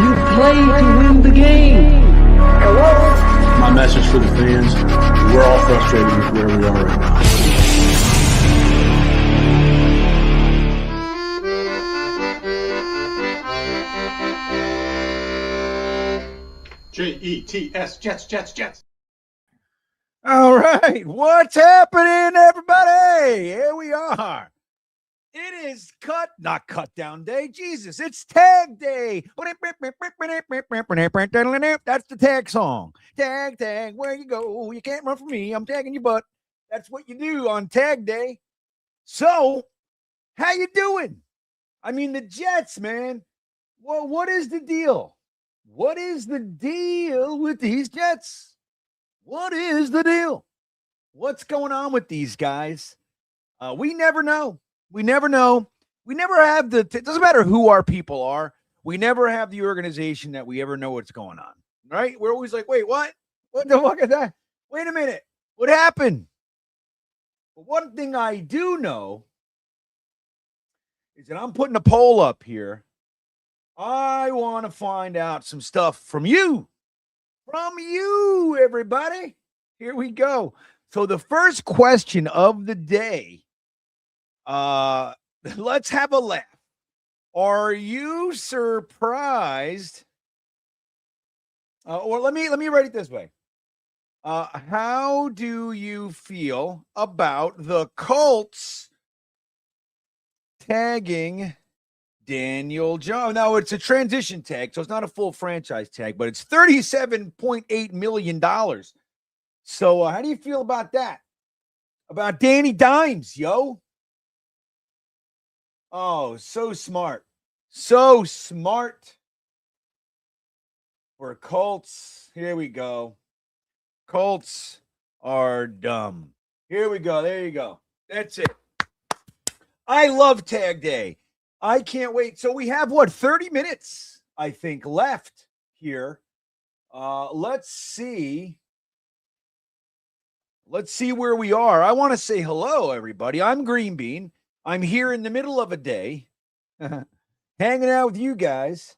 You play to win the game. My message for the fans, we're all frustrated with where we are right now. Jets, Jets. All right. What's happening, everybody? Here we are. It is not cut down day. Jesus, it's tag day. That's the tag song. Tag, where you go? You can't run from me. I'm tagging your butt. That's what you do on tag day. So, how you doing? I mean, the Jets, man. Well, what is the deal? What is the deal with these Jets? What is the deal? What's going on with these guys? We never know. We never know. We never have it doesn't matter who our people are. We never have the organization that we ever know what's going on, right? We're always like, wait, what? What the fuck is that? Wait a minute. What happened? But one thing I do know is that I'm putting a poll up here. I want to find out some stuff from you. From you, everybody. Here we go. So the first question of the day, let's have a laugh. Are you surprised? Or let me write it this way. How do you feel about the Colts tagging Daniel Jones? Now, it's a transition tag, so it's not a full franchise tag, but it's $37.8 million. So how do you feel about that? About Danny Dimes, yo? Oh, so smart. So smart for Colts. Here we go. Colts are dumb. Here we go. There you go. That's it. I love tag day. I can't wait. So we have 30 minutes, I think, left here. Let's see. Let's see where we are. I want to say hello, everybody. I'm Green Bean. I'm here in the middle of a day, hanging out with you guys.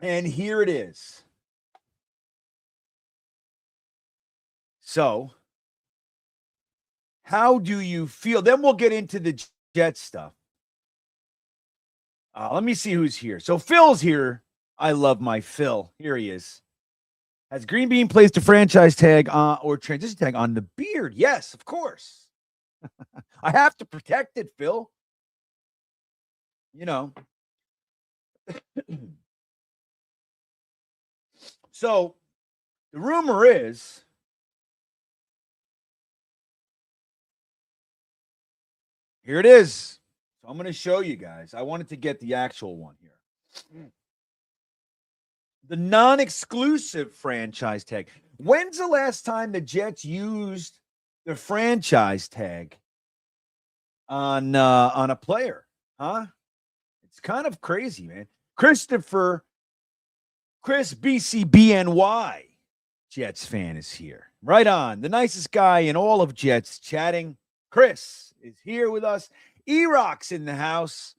And here it is. So, how do you feel? Then we'll get into the Jet stuff. Let me see who's here. So Phil's here. I love my Phil. Here he is. Has Green Bean placed a franchise tag or transition tag on the beard? Yes, of course. I have to protect it, Phil. You know. So the rumor is here it is. So I'm going to show you guys. I wanted to get the actual one here. The non-exclusive franchise tag. When's the last time the Jets used the franchise tag on a player? Huh? It's kind of crazy, man. Chris BCBNY, Jets fan, is here. Right on. The nicest guy in all of Jets chatting. Chris is here with us. E-Rock's in the house.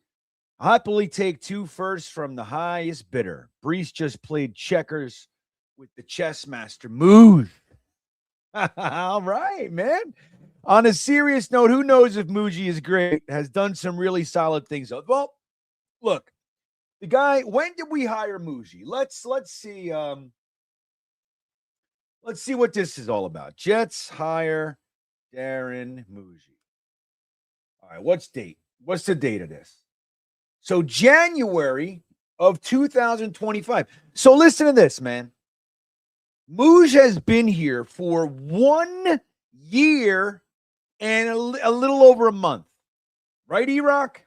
I'll happily take 2 firsts from the highest bidder. BREECE just played checkers with the chess master. Mood. All right, man. On a serious note, who knows if Muji is great? Has done some really solid things. Well, look, the guy, when did we hire Muji? Let's see. Let's see what this is all about. Jets hire Darren Muji. All right, what's the date of this? So January of 2025. So listen to this, man. Muji has been here for 1 year and a little over a month. Right, E-Rock?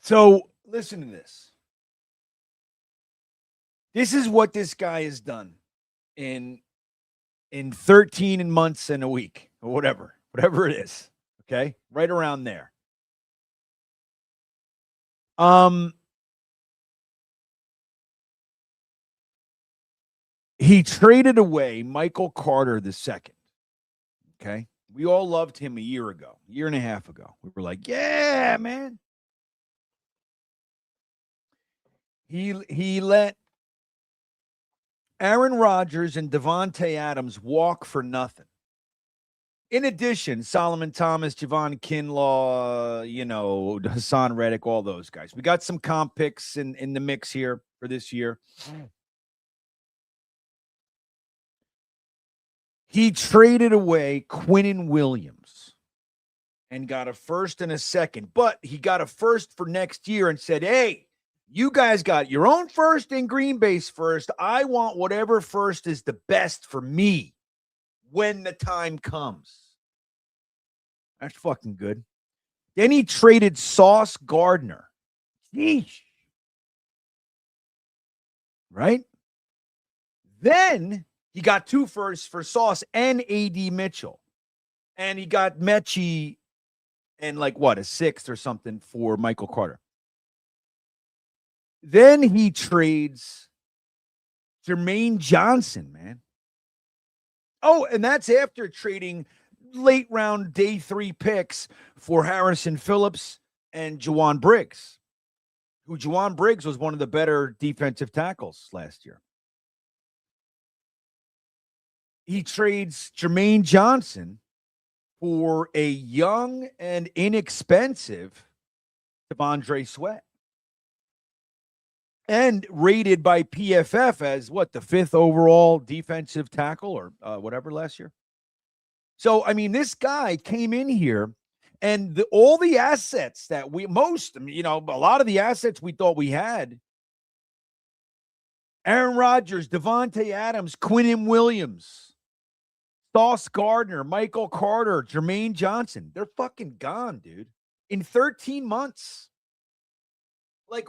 So listen to this. This is what this guy has done in 13 months and a week or whatever it is. Okay. Right around there. He traded away Michael Carter II. Okay. We all loved him a year and a half ago. We were like, yeah, man. He let Aaron Rodgers and Devontae Adams walk for nothing. In addition, Solomon Thomas, Javon Kinlaw, Hassan Reddick, all those guys. We got some comp picks in the mix here for this year. He traded away Quinnen Williams and got a first and a second, but he got a first for next year and said, hey, you guys got your own first and Green Bay's first. I want whatever first is the best for me when the time comes. That's fucking good. Then he traded Sauce Gardner. Sheesh. Right? Then he got 2 firsts for Sauce and A.D. Mitchell. And he got Mechie and a 6th or something for Michael Carter. Then he trades Jermaine Johnson, man. Oh, and that's after trading late round day 3 picks for Harrison Phillips and Juwan Briggs, who Juwan Briggs was one of the better defensive tackles last year. He trades Jermaine Johnson for a young and inexpensive Devondre Sweat. And rated by PFF as the 5th overall defensive tackle or whatever last year. So, I mean, this guy came in here and all the assets that a lot of the assets we thought we had, Aaron Rodgers, Devontae Adams, Quinnen Williams, Sauce Gardner, Michael Carter, Jermaine Johnson, they're fucking gone, dude. In 13 months.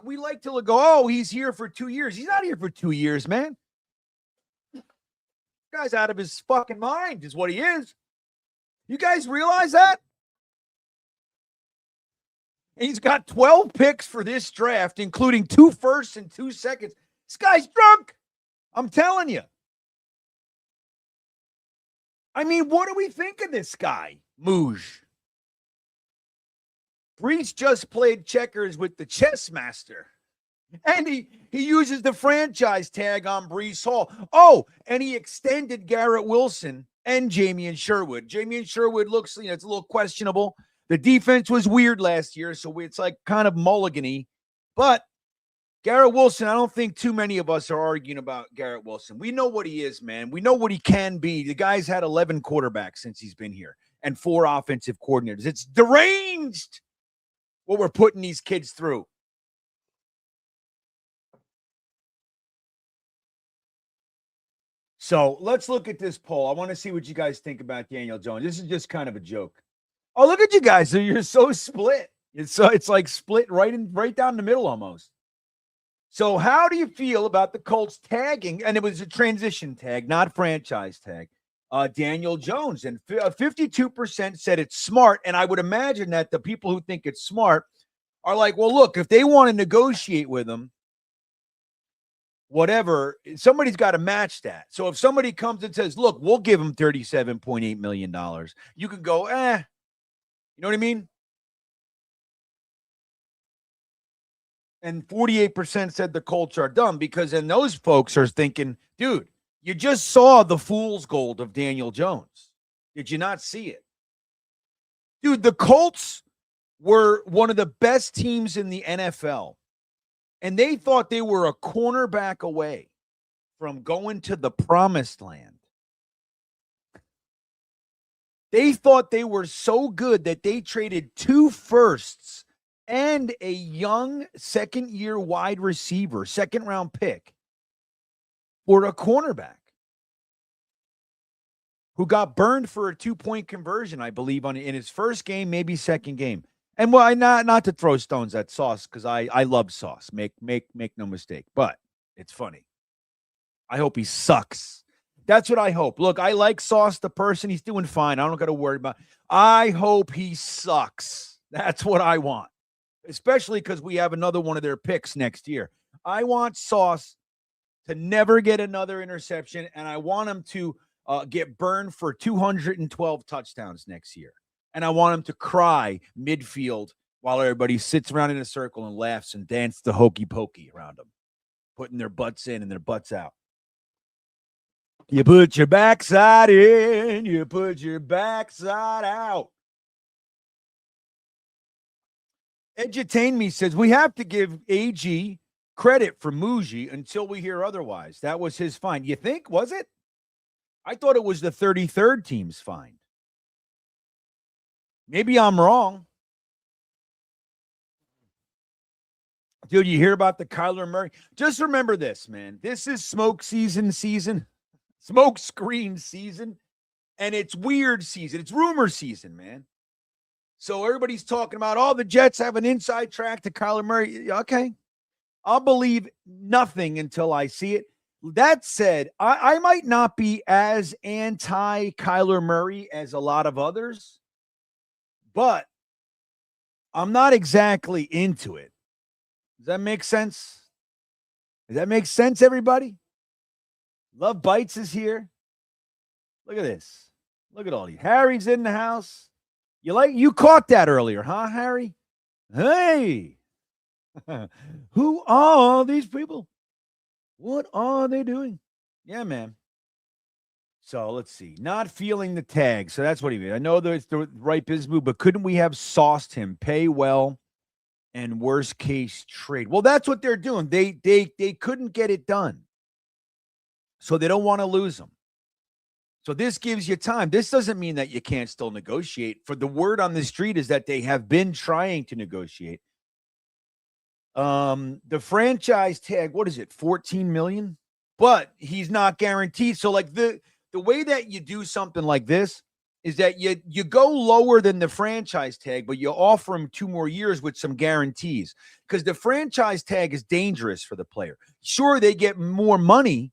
We like to go, oh, he's here for 2 years. He's not here for 2 years, man. This guy's out of his fucking mind is what he is. You guys realize that? He's got 12 picks for this draft, including 2 firsts and 2 seconds. This guy's drunk. I'm telling you. I mean, what do we think of this guy, Mooj? BREECE just played checkers with the chess master. And he uses the franchise tag on Breece Hall. Oh, and he extended Garrett Wilson and Jamien Sherwood. Jamien Sherwood looks, it's a little questionable. The defense was weird last year, so it's kind of mulligan-y. But Garrett Wilson, I don't think too many of us are arguing about Garrett Wilson. We know what he is, man. We know what he can be. The guy's had 11 quarterbacks since he's been here and 4 offensive coordinators. It's deranged what we're putting these kids through. So let's look at this poll. I want to see what you guys think about Daniel Jones. This is just kind of a joke. Oh, look at you guys. So you're so split. It's like split right down the middle almost. So how do you feel about the Colts tagging? And it was a transition tag, not franchise tag. Daniel Jones, and 52% said it's smart. And I would imagine that the people who think it's smart are like, well, look, if they want to negotiate with him, whatever, somebody's got to match that. So if somebody comes and says, look, we'll give him $37.8 million, you could go, you know what I mean? And 48% said the Colts are dumb because then those folks are thinking, dude, you just saw the fool's gold of Daniel Jones. Did you not see it? Dude, the Colts were one of the best teams in the NFL. And they thought they were a cornerback away from going to the promised land. They thought they were so good that they traded 2 firsts and a young second-year wide receiver, second-round pick, for a cornerback who got burned for a 2-point conversion, I believe, in his first game, maybe second game. And well, not to throw stones at Sauce, because I love Sauce. Make no mistake. But it's funny. I hope he sucks. That's what I hope. Look, I like Sauce, the person. He's doing fine. I don't got to worry about it. I hope he sucks. That's what I want. Especially because we have another one of their picks next year. I want Sauce to never get another interception, and I want him to get burned for 212 touchdowns next year. And I want him to cry midfield while everybody sits around in a circle and laughs and dance the hokey pokey around him, putting their butts in and their butts out. You put your backside in, you put your backside out. Edutain Me says, we have to give AG credit for Muji until we hear otherwise. That was his find. You think? Was it? I thought it was the 33rd team's find. Maybe I'm wrong. Dude, you hear about the Kyler Murray? Just remember this, man. This is smoke season, smoke screen season, and it's weird season. It's rumor season, man. So everybody's talking about, oh, the Jets have an inside track to Kyler Murray. Okay. I'll believe nothing until I see it. That said, I might not be as anti Kyler Murray as a lot of others, but I'm not exactly into it. Does that make sense? Does that make sense, everybody? Love Bites is here. Look at this. Look at all you. Harry's in the house. You caught that earlier, huh, Harry? Hey. Who are these people? What are they doing? Yeah, man. So let's see. Not feeling the tag. So that's what he means. I know there's the right business move, but couldn't we have sauced him? Pay well and worst case trade. Well, that's what they're doing. They couldn't get it done. So they don't want to lose him. So this gives you time. This doesn't mean that you can't still negotiate. For the word on the street is that they have been trying to negotiate. The franchise tag, what is it? 14 million, but he's not guaranteed. So like the way that you do something like this is that you go lower than the franchise tag, but you offer him 2 more years with some guarantees, because the franchise tag is dangerous for the player. Sure, they get more money.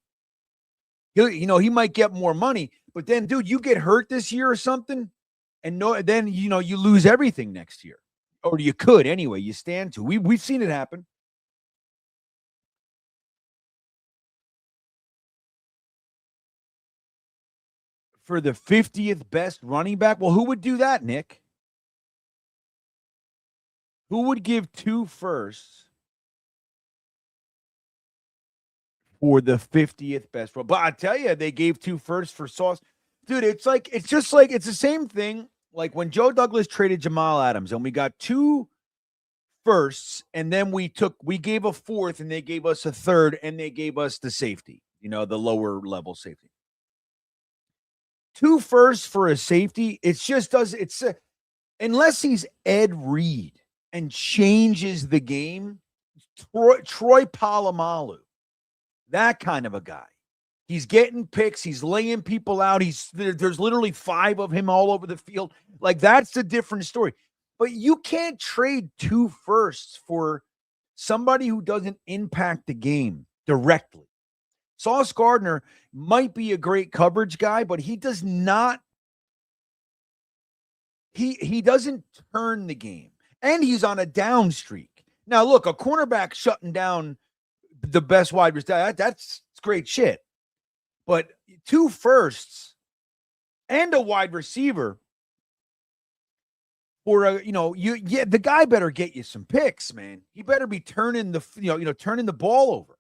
He might get more money, but then, dude, you get hurt this year or something, and then you lose everything next year. Or you could anyway. You stand to. We've seen it happen. For the 50th best running back? Well, who would do that, Nick? Who would give 2 firsts for the 50th best? But I tell you, they gave 2 firsts for Sauce. Dude, it's the same thing. Like when Joe Douglas traded Jamal Adams and we got 2 firsts, and then we gave a 4th and they gave us a 3rd and they gave us the safety, the lower level safety. 2 firsts for a safety. Unless he's Ed Reed and changes the game, Troy Polamalu, that kind of a guy. He's getting picks. He's laying people out. There's literally 5 of him all over the field. Like, that's a different story. But you can't trade 2 firsts for somebody who doesn't impact the game directly. Sauce Gardner might be a great coverage guy, but he does not. He doesn't turn the game, and he's on a down streak. Now, look, a cornerback shutting down the best wide receiver, that's great shit. But 2 firsts and a wide receiver for the guy better get you some picks, man. He better be turning turning the ball over.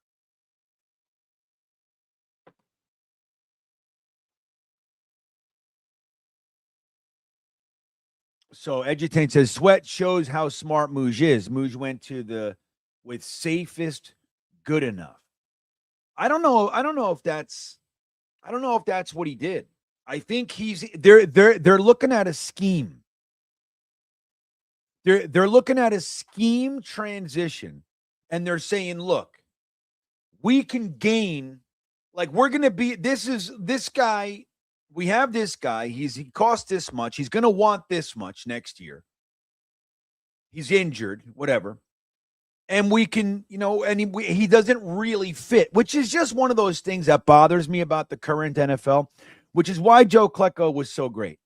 So Edutain says Sweat shows how smart Mooj is. Mooj went to with safest good enough. I don't know if that's what he did. I think they're looking at a scheme. They're looking at a scheme transition, and they're saying, look, we can gain, like, we're going to be, this guy, we have this guy, he costs this much, he's going to want this much next year. He's injured, whatever. And we can, and he doesn't really fit, which is just one of those things that bothers me about the current NFL, which is why Joe Klecko was so great.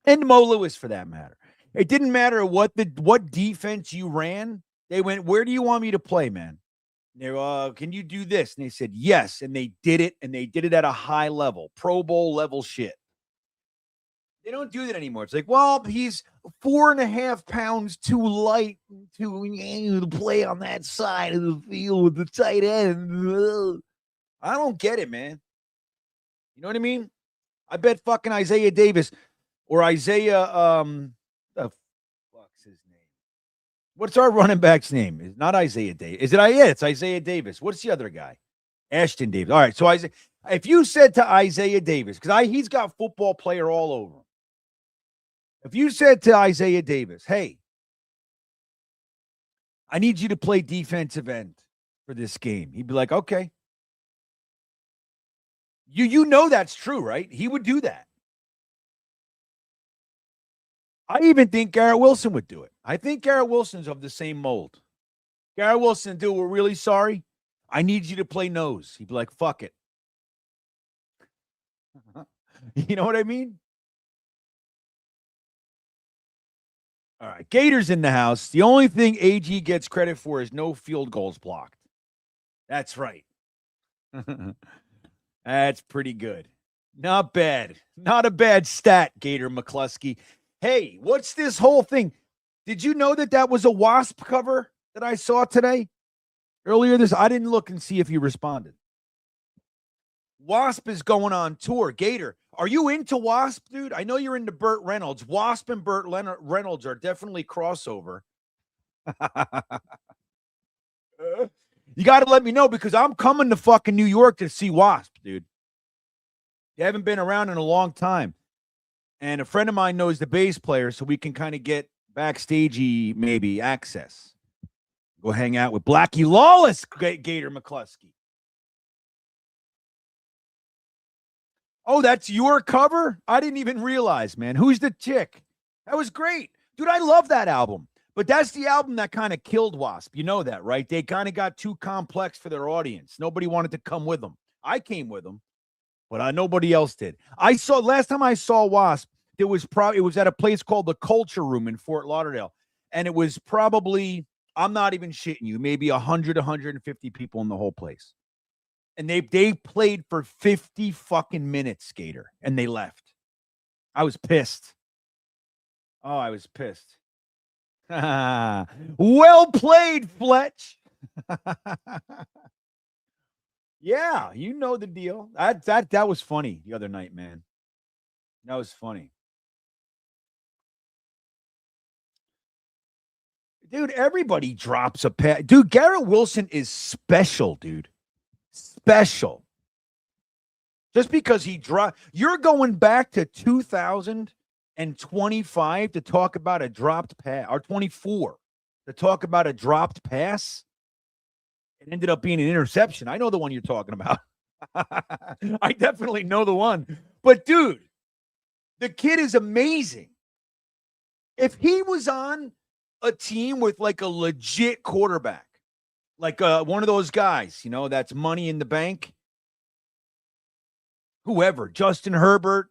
And Mo Lewis, for that matter. It didn't matter what defense you ran. They went, where do you want me to play, man? They can you do this? And they said yes, and they did it, and they did it at a high level, Pro Bowl level shit. They don't do that anymore. It's like, well, he's 4.5 pounds too light to play on that side of the field with the tight end. I don't get it, man. You know what I mean? I bet fucking Isaiah Davis or Isaiah, the fuck's his name? What's our running back's name? It's not Isaiah Davis. Is it? Yeah, it's Isaiah Davis. What's the other guy? Ashton Davis. All right. So Isaiah, if you said to Isaiah Davis, because he's got football player all over him. If you said to Isaiah Davis, hey, I need you to play defensive end for this game, he'd be like, okay. You know that's true, right? He would do that. I even think Garrett Wilson would do it. I think Garrett Wilson's of the same mold. Garrett Wilson, dude, we're really sorry. I need you to play nose. He'd be like, fuck it. You know what I mean? All right. Gators in the house. The only thing AG gets credit for is no field goals blocked. That's right. That's pretty good. Not bad. Not a bad stat, Gator McCluskey. Hey, what's this whole thing? Did you know that was a Wasp cover that I saw today? Earlier I didn't look and see if you responded. Wasp is going on tour. Gator, are you into Wasp, dude? I know you're into Burt Reynolds. Wasp and Burt Reynolds are definitely crossover. You got to let me know because I'm coming to fucking New York to see Wasp, dude. You haven't been around in a long time. And a friend of mine knows the bass player, so we can kind of get backstagey maybe access. Go hang out with Blackie Lawless, Gator McCluskey. Oh, that's your cover? I didn't even realize, man. Who's the chick? That was great. Dude, I love that album. But that's the album that kind of killed Wasp. You know that, right? They kind of got too complex for their audience. Nobody wanted to come with them. I came with them, but nobody else did. Last time I saw Wasp, it was at a place called the Culture Room in Fort Lauderdale. And it was probably, I'm not even shitting you, maybe 100, 150 people in the whole place. And they played for 50 fucking minutes, Skater, and they left. I was pissed. Oh, I was pissed. Well played, Fletch. Yeah, you know the deal. That was funny the other night, man. That was funny. Dude, everybody drops a pass. Dude, Garrett Wilson is special, dude. Special. Just because he dropped, you're going back to 2025 to talk about a dropped pass, or 24 to talk about a dropped pass. It ended up being an interception. I know the one you're talking about. I definitely know the one. But dude, the kid is amazing. If he was on a team with like a legit quarterback, like one of those guys, that's money in the bank. Whoever, Justin Herbert,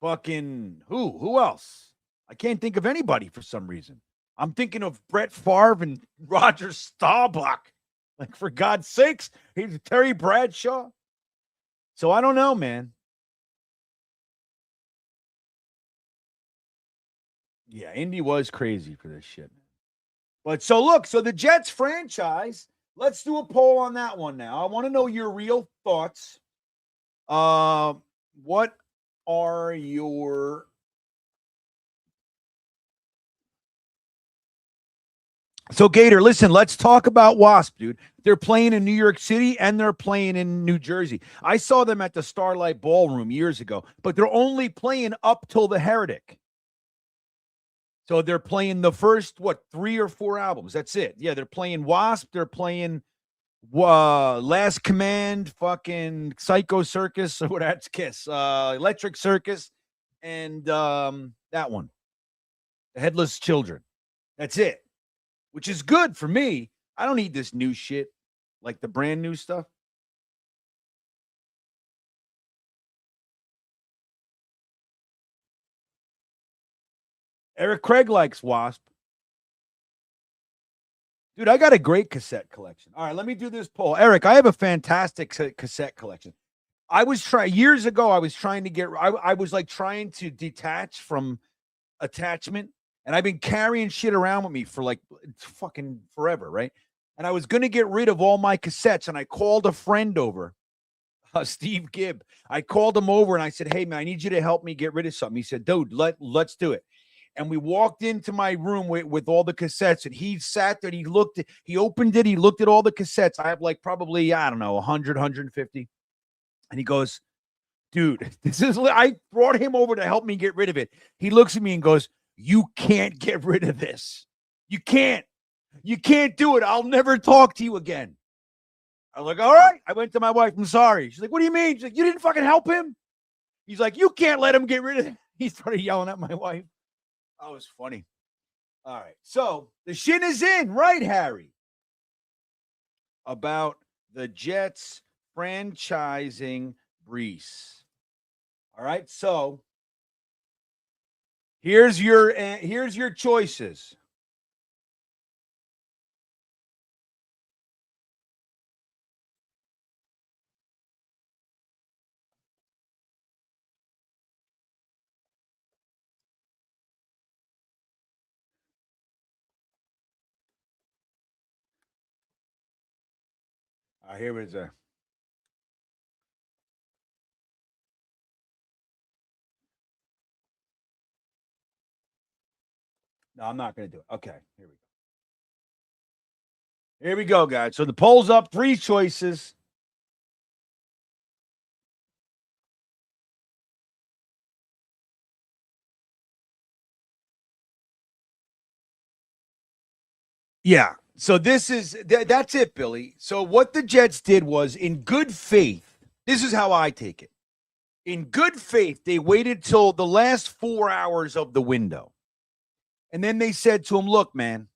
fucking who else? I can't think of anybody for some reason. I'm thinking of Brett Favre and Roger Staubach. Like, for God's sakes, he's Terry Bradshaw. So I don't know, man. Yeah, Indy was crazy for this shit. But so the Jets franchise, let's do a poll on that one now. I want to know your real thoughts. What are your So Gator, listen, let's talk about Wasp, dude. They're playing in New York City and they're playing in New Jersey. I saw them at the Starlight Ballroom years ago, but they're only playing up till the Heretic. So they're playing the first, 3 or 4 albums. That's it. Yeah, they're playing Wasp. They're playing Last Command, fucking Psycho Circus, or that's Kiss, Electric Circus, and that one, The Headless Children. That's it, which is good for me. I don't need this new shit, like the brand new stuff. Eric Craig likes Wasp. Dude, I got a great cassette collection. All right, let me do this poll. Eric, I have a fantastic cassette collection. I was trying years ago. I was trying to get. I was like trying to detach from attachment, and I've been carrying shit around with me for like fucking forever, right? And I was gonna get rid of all my cassettes, and I called a friend over, Steve Gibb. I called him over and I said, "Hey man, I need you to help me get rid of something." He said, "Dude, let's do it." And we walked into my room with all the cassettes, and he sat there, he opened it, he looked at all the cassettes. I have like probably, I don't know, 100, 150. And he goes, dude, I brought him over to help me get rid of it. He looks at me and goes, you can't get rid of this. You can't do it. I'll never talk to you again. I was like, all right. I went to my wife. I'm sorry. She's like, what do you mean? She's like, you didn't fucking help him? He's like, you can't let him get rid of it. He started yelling at my wife. That was funny. All right. So the shit is in, right, Harry? About the Jets franchising BREECE. All right. So here's your choices. Here it is. No, I'm not going to do it. Okay, here we go. Here we go, guys. So the poll's up. 3 choices. Yeah. So that's it, Billy. So what the Jets did was, in good faith, this is how I take it. In good faith, they waited till the last 4 hours of the window. And then they said to him, look, man,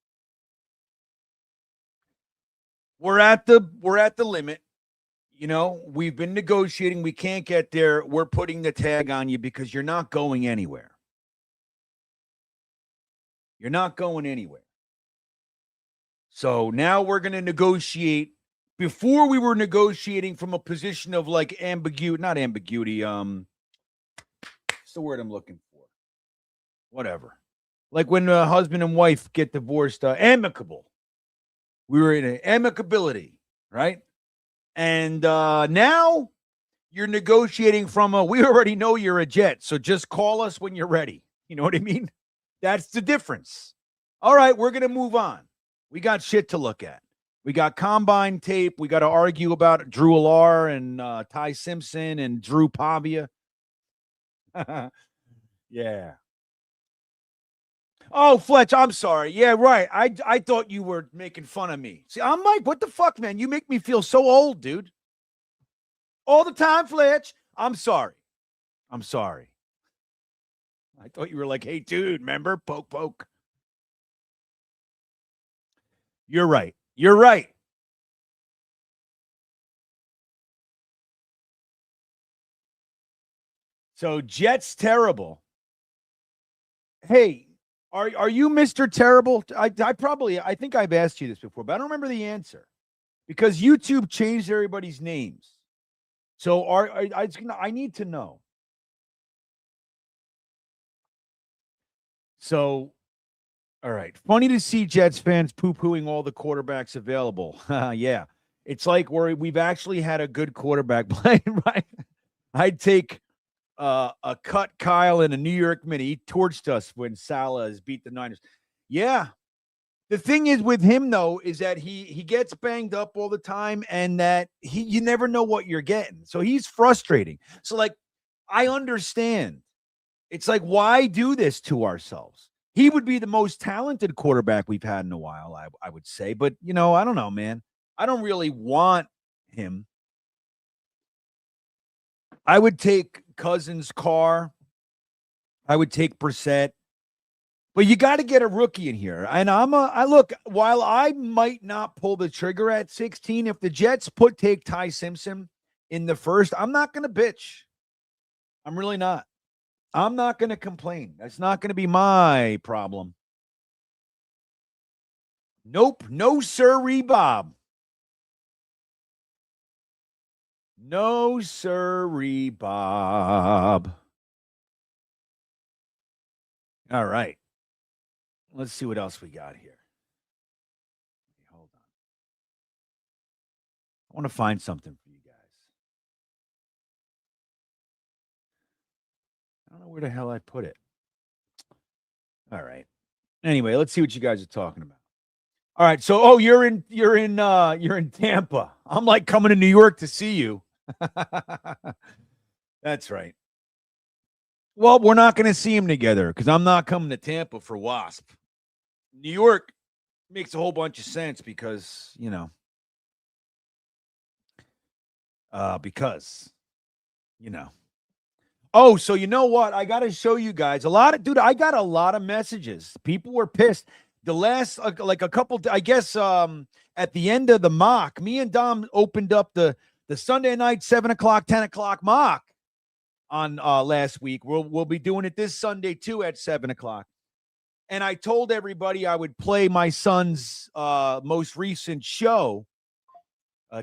we're at the limit. You know, we've been negotiating. We can't get there. We're putting the tag on you because you're not going anywhere. You're not going anywhere. So now we're going to negotiate. Before we were negotiating from a position of like not ambiguity. What's the word I'm looking for? Whatever. Like when a husband and wife get divorced, amicable. We were in an amicability, right? And now you're negotiating from we already know you're a Jet, so just call us when you're ready. You know what I mean? That's the difference. All right, we're going to move on. We got shit to look at. We got combine tape. We got to argue about Drew Alar and Ty Simpson and Drew Pavia. Yeah. Oh, Fletch, I'm sorry. Yeah, right. I thought you were making fun of me. See, I'm like, what the fuck, man? You make me feel so old, dude. All the time, Fletch. I'm sorry. I'm sorry. I thought you were like, hey, dude, remember? Poke, poke. You're right. You're right. So Jets terrible. Hey, are you Mr. Terrible? I think I've asked you this before, but I don't remember the answer because YouTube changed everybody's names. So I need to know. So, all right. Funny to see Jets fans poo-pooing all the quarterbacks available. Yeah. It's like we've actually had a good quarterback play, right? I'd take a cut Kyle in a New York Mini. He torched us when Salah has beat the Niners. Yeah. The thing is with him, though, is that he gets banged up all the time and that you never know what you're getting. So he's frustrating. So, like, I understand. It's like, why do this to ourselves? He would be the most talented quarterback we've had in a while, I would say. But, I don't know, man. I don't really want him. I would take Cousins' Carr. I would take Brissett. But you got to get a rookie in here. And I look, while I might not pull the trigger at 16, if the Jets take Ty Simpson in the first, I'm not going to bitch. I'm really not. I'm not going to complain. That's not going to be my problem. Nope. No sirree, Bob. No sirree, Bob. All right. Let's see what else we got here. Hold on. I want to find something for you guys. I don't know where the hell I put it. All right. Anyway, let's see what you guys are talking about. All right. So, you're in Tampa. I'm like coming to New York to see you. That's right. Well, we're not going to see him together because I'm not coming to Tampa for Wasp. New York makes a whole bunch of sense because, Oh, so you know what? I got to show you guys I got a lot of messages. People were pissed. The last, like a couple, I guess, at the end of the mock, me and Dom opened up the Sunday night, 7 o'clock, 10 o'clock mock on last week. We'll be doing it this Sunday too at 7 o'clock. And I told everybody I would play my son's most recent show.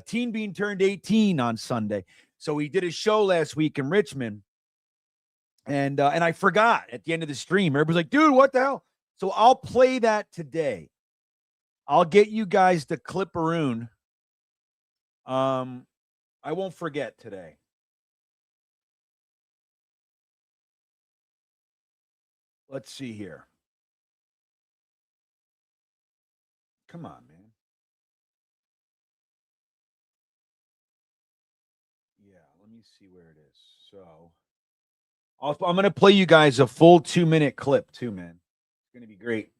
Teen Bean turned 18 on Sunday. So he did a show last week in Richmond. And I forgot at the end of the stream. Everybody's like, dude, what the hell? So I'll play that today. I'll get you guys the clipperoon. I won't forget today. Let's see here. Come on, man. Yeah, let me see where it is. So I'm going to play you guys a full 2-minute clip too, man. It's going to be great.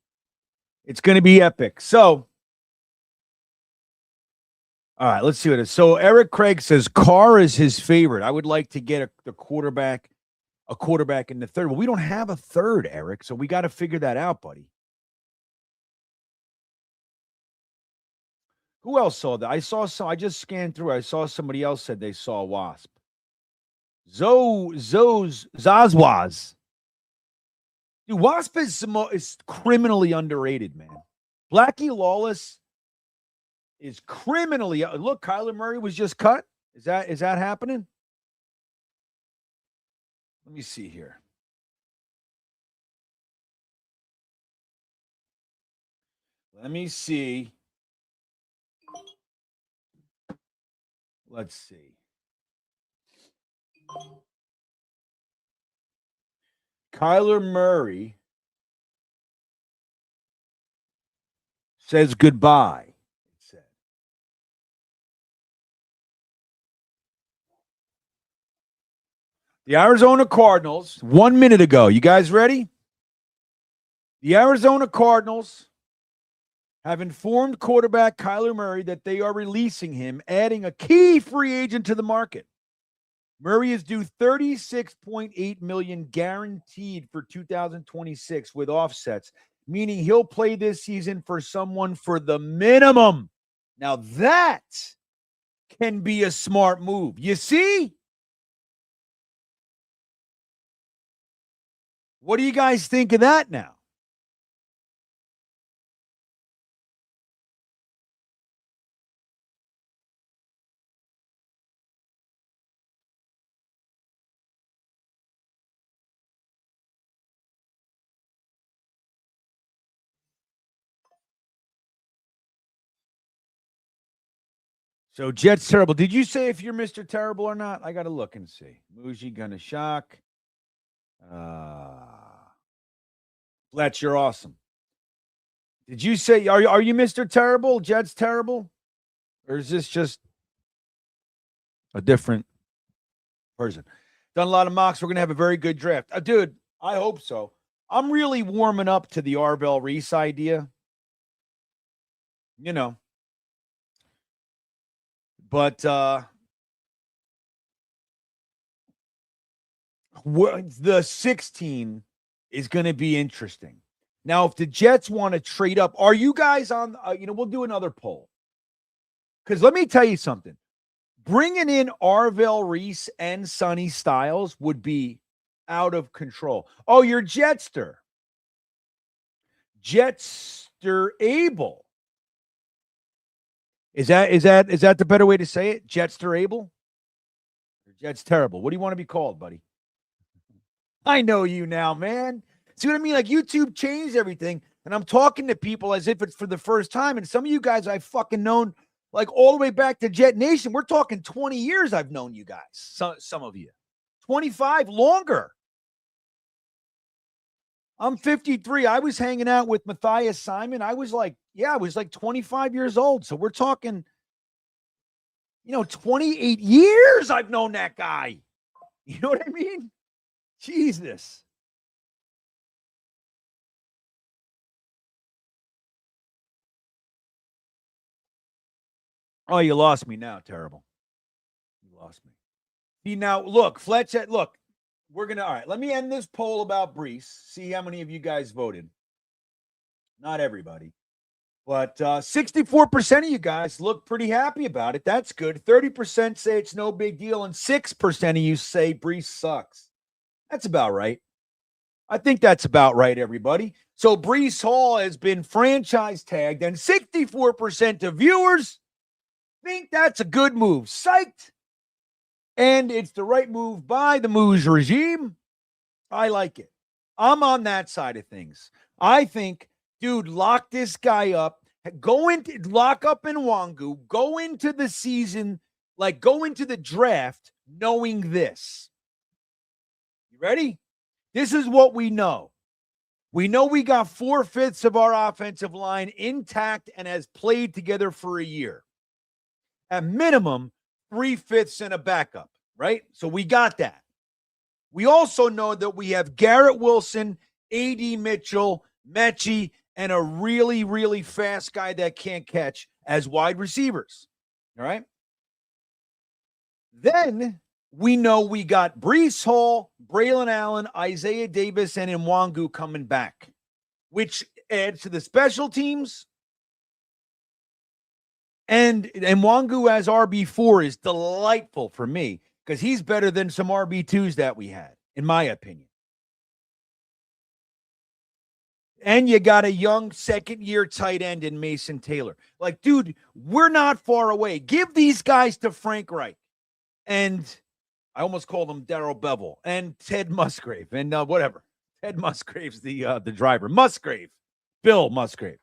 It's going to be epic. So, all right, let's see what it is. So Eric Craig says Carr is his favorite. I would like to get a quarterback in the third. Well, we don't have a third, Eric, so we got to figure that out, buddy. Who else saw that? I just scanned through. I saw somebody else said they saw Wasp. Zazwaz. Dude, Wasp is criminally underrated, man. Blackie Lawless is criminally. Look, Kyler Murray was just cut. Is that happening? Let me see here. Let me see. Let's see. Kyler Murray says goodbye. It said. The Arizona Cardinals, 1 minute ago. You guys ready? The Arizona Cardinals have informed quarterback Kyler Murray that they are releasing him, adding a key free agent to the market. Murray is due $36.8 million guaranteed for 2026 with offsets, meaning he'll play this season for someone for the minimum. Now that can be a smart move. You see? What do you guys think of that now? So Jets terrible. Did you say if you're Mr. Terrible or not? I got to look and see. Muji gonna shock. Fletch, you're awesome. Did you say are you Mr. Terrible? Jets terrible? Or is this just a different person? Done a lot of mocks. We're gonna have a very good draft. Dude, I hope so. I'm really warming up to the Arvell Reese idea. But the 16 is going to be interesting. Now, if the Jets want to trade up, are you guys on? We'll do another poll. Because let me tell you something. Bringing in Arvell Reese and Sonny Styles would be out of control. Oh, you're Jetster. Jetster Abel. Is that the better way to say it? Jets are able? Or Jets terrible? What do you want to be called, buddy? I know you now, man. See what I mean? Like YouTube changed everything, and I'm talking to people as if it's for the first time. And some of you guys I've fucking known like all the way back to Jet Nation. We're talking 20 years I've known you guys. Some of you. 25 longer. I'm 53. I was hanging out with Matthias Simon. I was like 25 years old. So we're talking, 28 years I've known that guy. You know what I mean? Jesus. Oh, you lost me now. Terrible. You lost me. See, now, look, Fletch, look, all right, let me end this poll about BREECE. See how many of you guys voted. Not everybody. But 64% of you guys look pretty happy about it. That's good. 30% say it's no big deal, and 6% of you say BREECE sucks. That's about right. I think that's about right, everybody. So BREECE Hall has been franchise tagged, and 64% of viewers think that's a good move. Psyched. And it's the right move by the Moose regime. I like it. I'm on that side of things. I think, dude, lock this guy up. Lock up in Wangu. Go into the season, go into the draft knowing this. You ready? This is what we know. We know we got 4/5 of our offensive line intact and has played together for a year. At minimum, 3/5 and a backup, right? So we got that. We also know that we have Garrett Wilson, A.D. Mitchell, Mechie, and a really, really fast guy that can't catch as wide receivers. All right. Then we know we got BREECE Hall, Braylon Allen, Isaiah Davis, and Nwangu coming back, which adds to the special teams. And Nwangu as RB4 is delightful for me because he's better than some RB2s that we had, in my opinion. And you got a young second-year tight end in Mason Taylor. Dude, we're not far away. Give these guys to Frank Reich. And I almost called him Darrell Bevel. And Ted Musgrave. And whatever. Ted Musgrave's the driver. Bill Musgrave.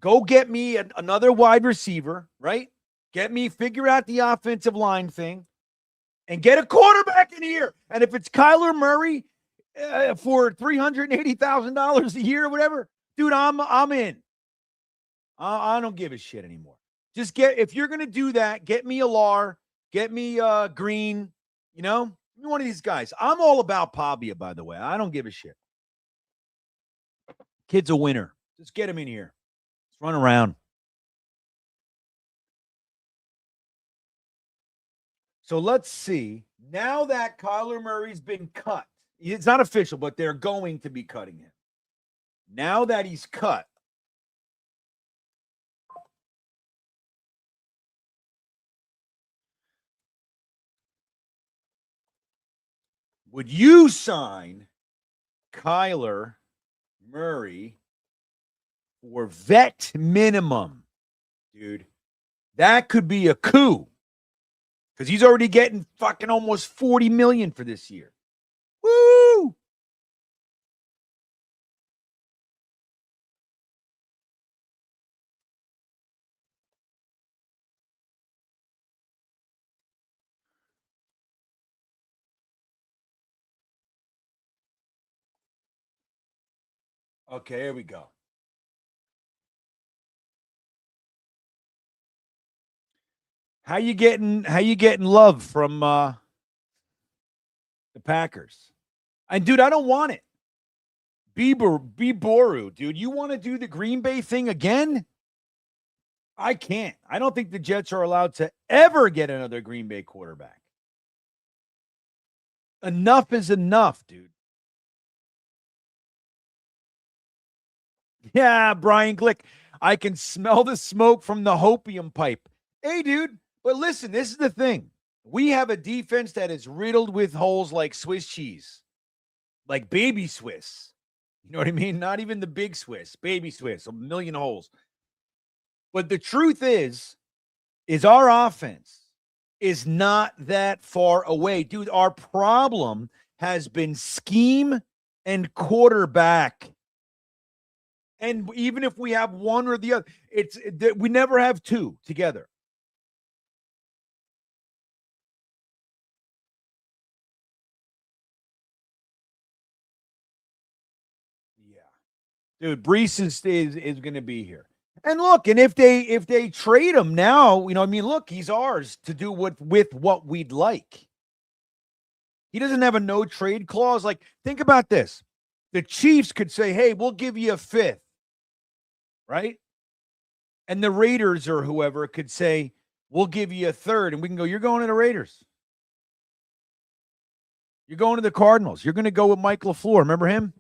Go get me another wide receiver, right? Figure out the offensive line thing. And get a quarterback in here. And if it's Kyler Murray for $380,000 a year or whatever, dude, I'm in. I don't give a shit anymore. Just if you're going to do that, get me a Lar, get me Green, one of these guys. I'm all about Pavia, by the way. I don't give a shit. Kid's a winner. Just get him in here. Let's run around. So let's see. Now that Kyler Murray's been cut, it's not official, but they're going to be cutting him. Now that he's cut, would you sign Kyler Murray for vet minimum? Dude, that could be a coup because he's already getting fucking almost $40 million for this year. Woo! Okay, here we go. How you getting love from the Packers? And dude, I don't want it. Boru, dude. You want to do the Green Bay thing again? I can't. I don't think the Jets are allowed to ever get another Green Bay quarterback. Enough is enough, dude. Yeah, Brian Glick. I can smell the smoke from the hopium pipe. Hey, dude. But listen, this is the thing. We have a defense that is riddled with holes like Swiss cheese, like baby Swiss. You know what I mean? Not even the big Swiss, baby Swiss, a million holes. But the truth is our offense is not that far away. Dude, our problem has been scheme and quarterback. And even if we have one or the other, we never have two together. Yeah. Dude, BREECE is going to be here. And look, and if they trade him now, look, he's ours to do with what we'd like. He doesn't have a no trade clause. Like, think about this. The Chiefs could say, hey, we'll give you a fifth, right? And the Raiders or whoever could say, we'll give you a third. And we can go, you're going to the Raiders. You're going to the Cardinals. You're going to go with Mike LaFleur. Remember him?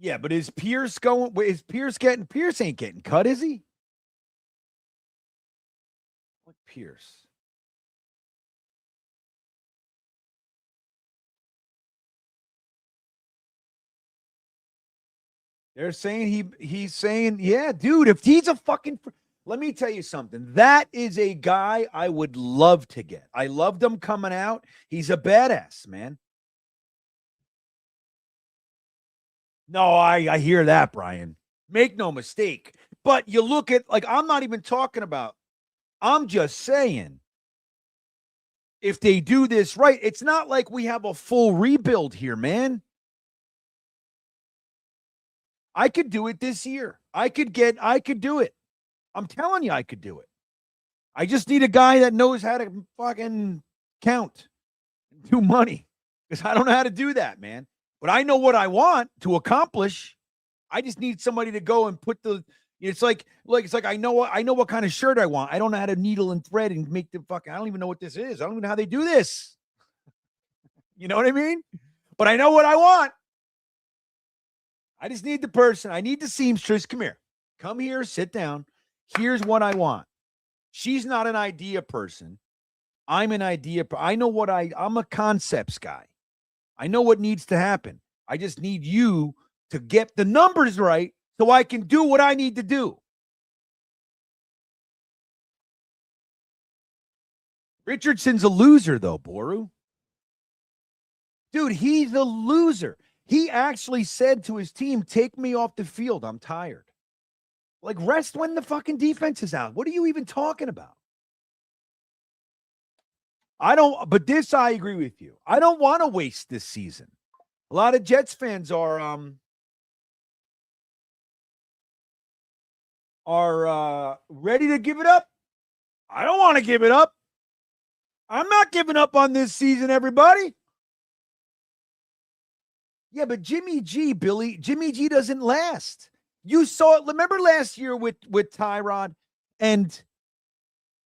Yeah, but is Pierce going? Is Pierce getting? Pierce ain't getting cut, is he? What Pierce? They're saying he's saying, yeah, dude, if he's a fucking, let me tell you something. That is a guy I would love to get. I loved him coming out. He's a badass, man. No, I hear that, Brian. Make no mistake. But you look at, like, I'm not even talking about, I'm just saying, if they do this right, it's not like we have a full rebuild here, man. I could do it this year. I could do it. I'm telling you, I could do it. I just need a guy that knows how to fucking count and do money, because I don't know how to do that, man. But I know what I want to accomplish. I just need somebody to go and put the. It's like I know what kind of shirt I want. I don't know how to needle and thread and make the fucking. I don't even know what this is. I don't even know how they do this. You know what I mean? But I know what I want. I just need the person. I need the seamstress. Come here. Come here. Sit down. Here's what I want. She's not an idea person. I'm an idea. I know what I'm a concepts guy. I know what needs to happen. I just need you to get the numbers right so I can do what I need to do. Richardson's a loser, though, Boru. Dude, he's a loser. He actually said to his team, take me off the field. I'm tired. Like, rest when the fucking defense is out. What are you even talking about? But this, I agree with you. I don't want to waste this season. A lot of Jets fans are ready to give it up. I don't want to give it up. I'm not giving up on this season, everybody. Yeah, but Jimmy G doesn't last. You saw it. Remember last year with Tyrod and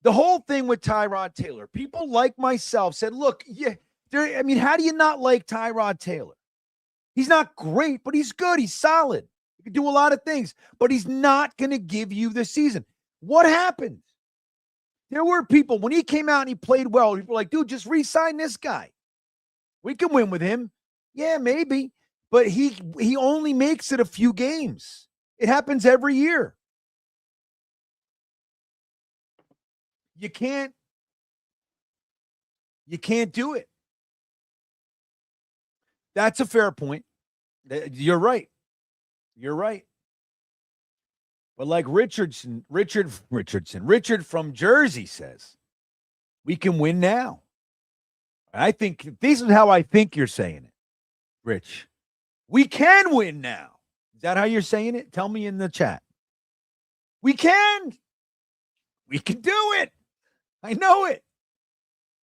the whole thing with Tyrod Taylor. People like myself said, look, how do you not like Tyrod Taylor? He's not great, but he's good. He's solid. He can do a lot of things, but he's not going to give you the season. What happened? There were people, when he came out and he played well, people were like, dude, just re-sign this guy. We can win with him. Yeah, maybe. But he only makes it a few games. It happens every year. You can't do it. That's a fair point. You're right. But like Richard from Jersey says, we can win now. I think this is how I think you're saying it, Rich. We can win now. Is that how you're saying it? Tell me in the chat. We can. We can do it. I know it.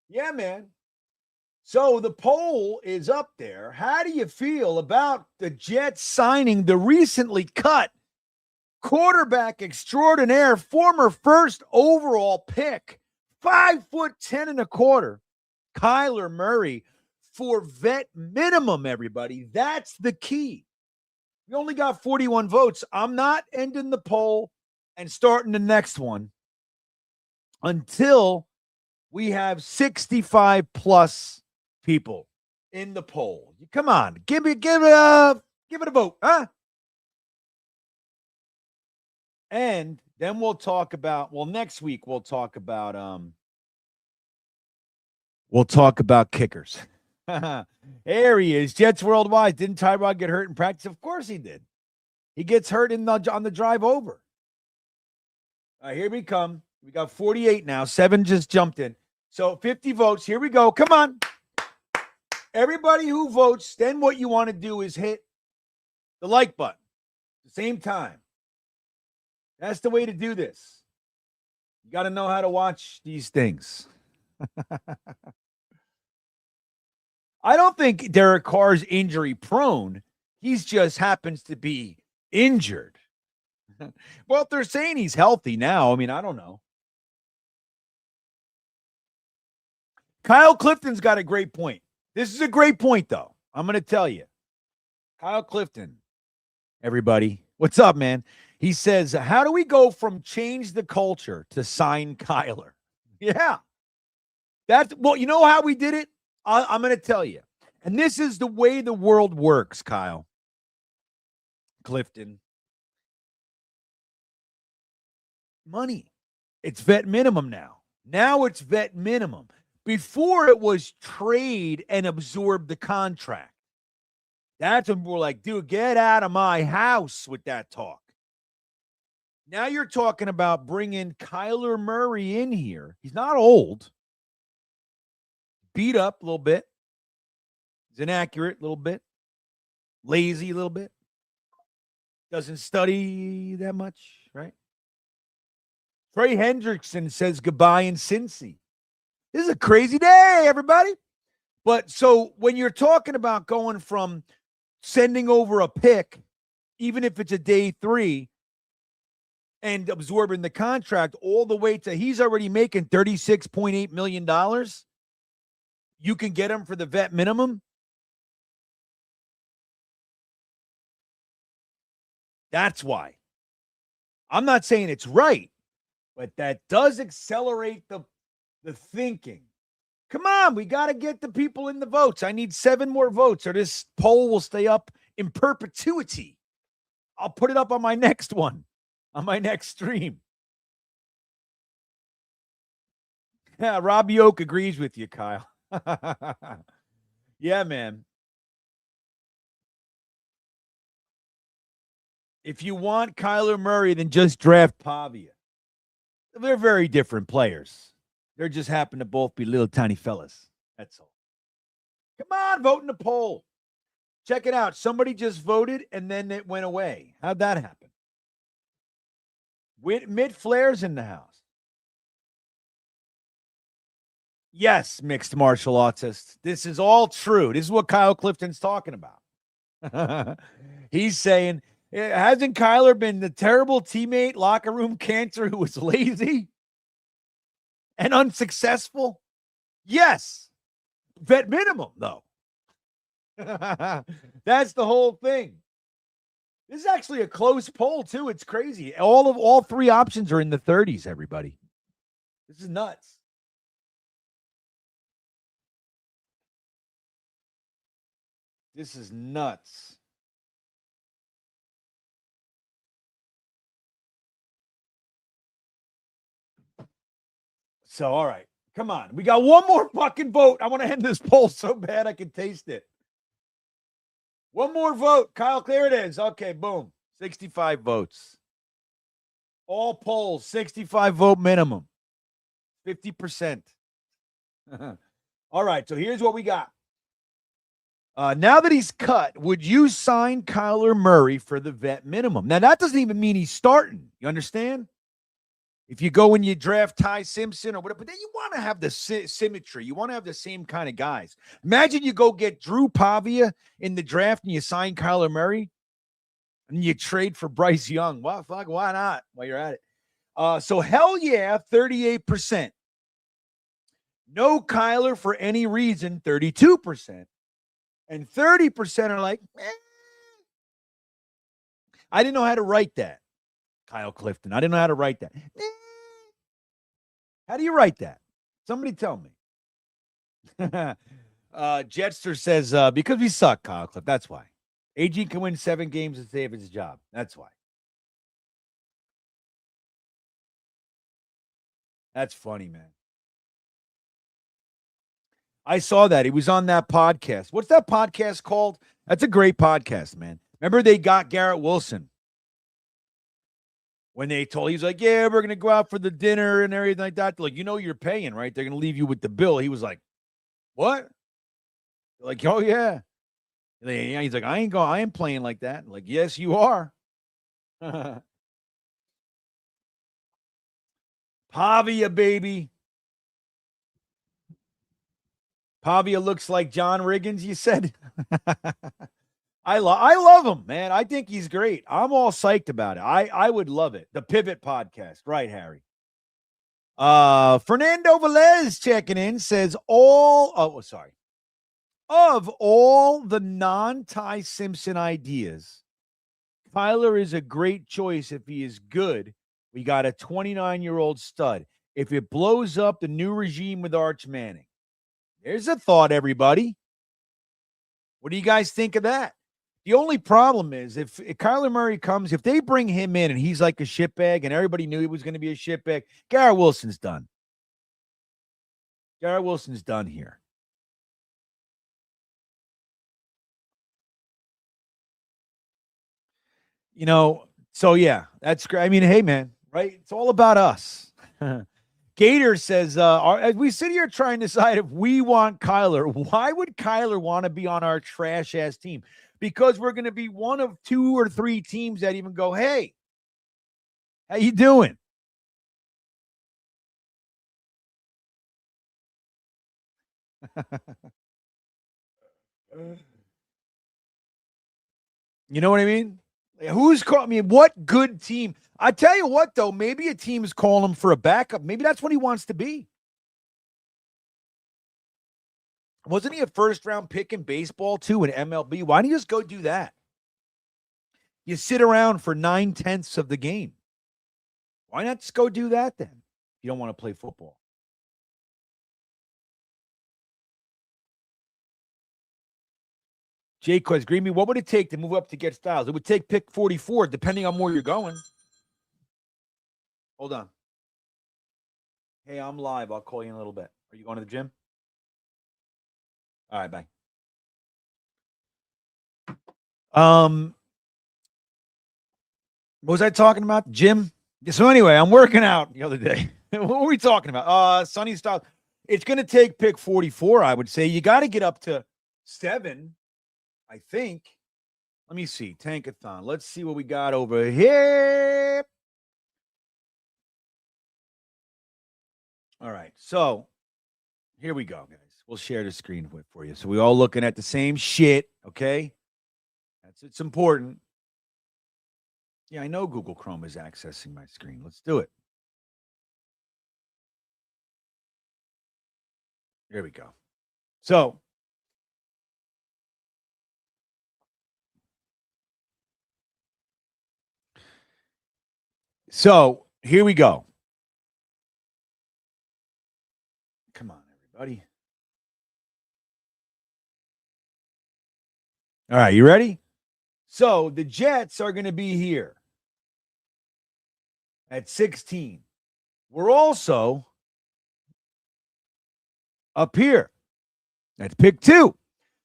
Yeah, man. So the poll is up there. How do you feel about the Jets signing the recently cut quarterback extraordinaire, former first overall pick, 5'10" Kyler Murray, for vet minimum, everybody? That's the key. We only got 41 votes. I'm not ending the poll and starting the next one until we have 65 plus people in the poll. Come on, give it a vote, huh? And then we'll talk about, next week we'll talk about kickers. There he is, Jets Worldwide. Didn't Tyrod get hurt in practice? Of course he did. He gets hurt on the drive over. All right, here we come. We got 48 now. 7 just jumped in. So 50 votes. Here we go. Come on. Everybody who votes, then what you want to do is hit the like button at the same time. That's the way to do this. You got to know how to watch these things. I don't think Derek Carr's injury prone. He just happens to be injured. Well, if they're saying he's healthy now, I mean, I don't know. Kyle Clifton's got a great point. This is a great point, though. I'm going to tell you. Kyle Clifton, everybody. What's up, man? He says, how do we go from change the culture to sign Kyler? Yeah. Well, you know how we did it? I'm going to tell you. And this is the way the world works, Kyle. Clifton. Money. It's vet minimum now. Now it's vet minimum. Before it was trade and absorb the contract. That's when we're like, dude, get out of my house with that talk. Now you're talking about bringing Kyler Murray in here. He's not old. Beat up a little bit. He's inaccurate a little bit. Lazy a little bit. Doesn't study that much, right? Trey Hendrickson says goodbye in Cincy. This is a crazy day, everybody. But so when you're talking about going from sending over a pick, even if it's a day 3, and absorbing the contract all the way to he's already making $36.8 million, you can get him for the vet minimum. That's why. I'm not saying it's right, but that does accelerate the thinking. Come on, we got to get the people in the votes. I need 7 more votes or this poll will stay up in perpetuity. I'll put it up on my next one, on my next stream. Yeah, Robbie Oak agrees with you, Kyle. Yeah, man. If you want Kyler Murray, then just draft Pavia. They're very different players. They just happen to both be little tiny fellas. That's all. Come on, vote in the poll. Check it out. Somebody just voted and then it went away. How'd that happen? Mid Flair's in the house. Yes, mixed martial artist. This is all true. This is what Kyle Clifton's talking about. He's saying, hasn't Kyler been the terrible teammate, locker room cancer who was lazy and unsuccessful? Yes. Vet minimum, though. That's the whole thing. This is actually a close poll, too. It's crazy. All 3 options are in the 30s, everybody. This is nuts. This is nuts. So, all right. Come on. We got one more fucking vote. I want to end this poll so bad I can taste it. One more vote. Kyle, there it is. Okay, boom. 65 votes. All polls, 65 vote minimum. 50%. All right, so here's what we got. Now that he's cut, would you sign Kyler Murray for the vet minimum? Now, that doesn't even mean he's starting. You understand? If you go and you draft Ty Simpson or whatever, but then you want to have the symmetry. You want to have the same kind of guys. Imagine you go get Drew Pavia in the draft and you sign Kyler Murray and you trade for Bryce Young. Well, fuck, why not while you're at it? So hell yeah, 38%. No Kyler for any reason, 32%. And 30% are like, I didn't know how to write that. Kyle Clifton. I didn't know how to write that. How do you write that? Somebody tell me. Jetster says, because we suck, Kyle Cliff. That's why. AG can win 7 games and save his job. That's why. That's funny, man. I saw that. He was on that podcast. What's that podcast called? That's a great podcast, man. Remember they got Garrett Wilson when they told, he's like, yeah, we're going to go out for the dinner and everything like that. Like, you're paying, right? They're going to leave you with the bill. He was like, what? Like, oh, yeah. He's like, I ain't playing like that. Like, yes, you are. Pavia, baby. Pavia looks like John Riggins, you said? I love him, man. I think he's great. I'm all psyched about it. I would love it. The Pivot Podcast. Right, Harry. Fernando Velez checking in says of all the non-Ty Simpson ideas, Kyler is a great choice if he is good. We got a 29-year-old stud. If it blows up, the new regime with Arch Manning. There's a thought, everybody. What do you guys think of that? The only problem is if Kyler Murray comes, if they bring him in and he's like a shitbag and everybody knew he was going to be a shitbag, Garrett Wilson's done. Garrett Wilson's done here. So yeah, that's great. I mean, hey, man, right? It's all about us. Gator says, as we sit here trying to decide if we want Kyler, why would Kyler want to be on our trash-ass team? Because we're going to be one of 2 or 3 teams that even go, hey, how you doing? You know what I mean? Who's called me? What good team? I tell you what, though, maybe a team's calling him for a backup. Maybe that's what he wants to be. Wasn't he a first-round pick in baseball, too, in MLB? Why don't you just go do that? You sit around for 9/10 of the game. Why not just go do that then? You don't want to play football. Jake Quest, Greeny, what would it take to move up to get Styles? It would take pick 44, depending on where you're going. Hold on. Hey, I'm live. I'll call you in a little bit. Are you going to the gym? All right, bye. What was I talking about? Gym? So anyway, I'm working out the other day. What were we talking about? Sonny Styles. It's going to take pick 44, I would say. You got to get up to 7, I think. Let me see. Tankathon. Let's see what we got over here. All right. So here we go, guys. We'll share the screen for you. So we all looking at the same shit, okay? It's important. Yeah, I know Google Chrome is accessing my screen. Let's do it. There we go. So here we go. Come on, everybody. All right, you ready? So the Jets are going to be here at 16. We're also up here. That's pick 2.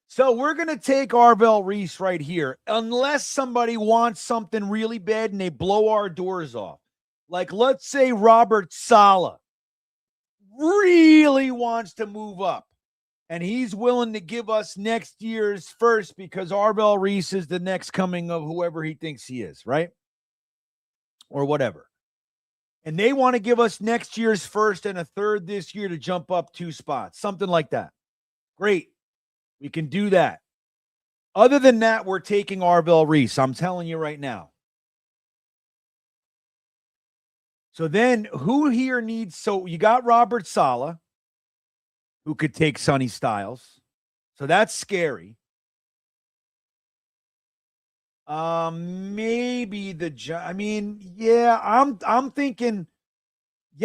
So we're going to take Arvell Reese right here, unless somebody wants something really bad and they blow our doors off. Like, let's say Robert Saleh really wants to move up, and he's willing to give us next year's first because Arvell Reese is the next coming of whoever he thinks he is, right? Or whatever. And they want to give us next year's first and a third this year to jump up 2 spots, something like that. Great. We can do that. Other than that, we're taking Arvell Reese. I'm telling you right now. So then who here needs, so you got Robert Saleh, who could take Sonny Styles. So that's scary. Maybe I'm thinking,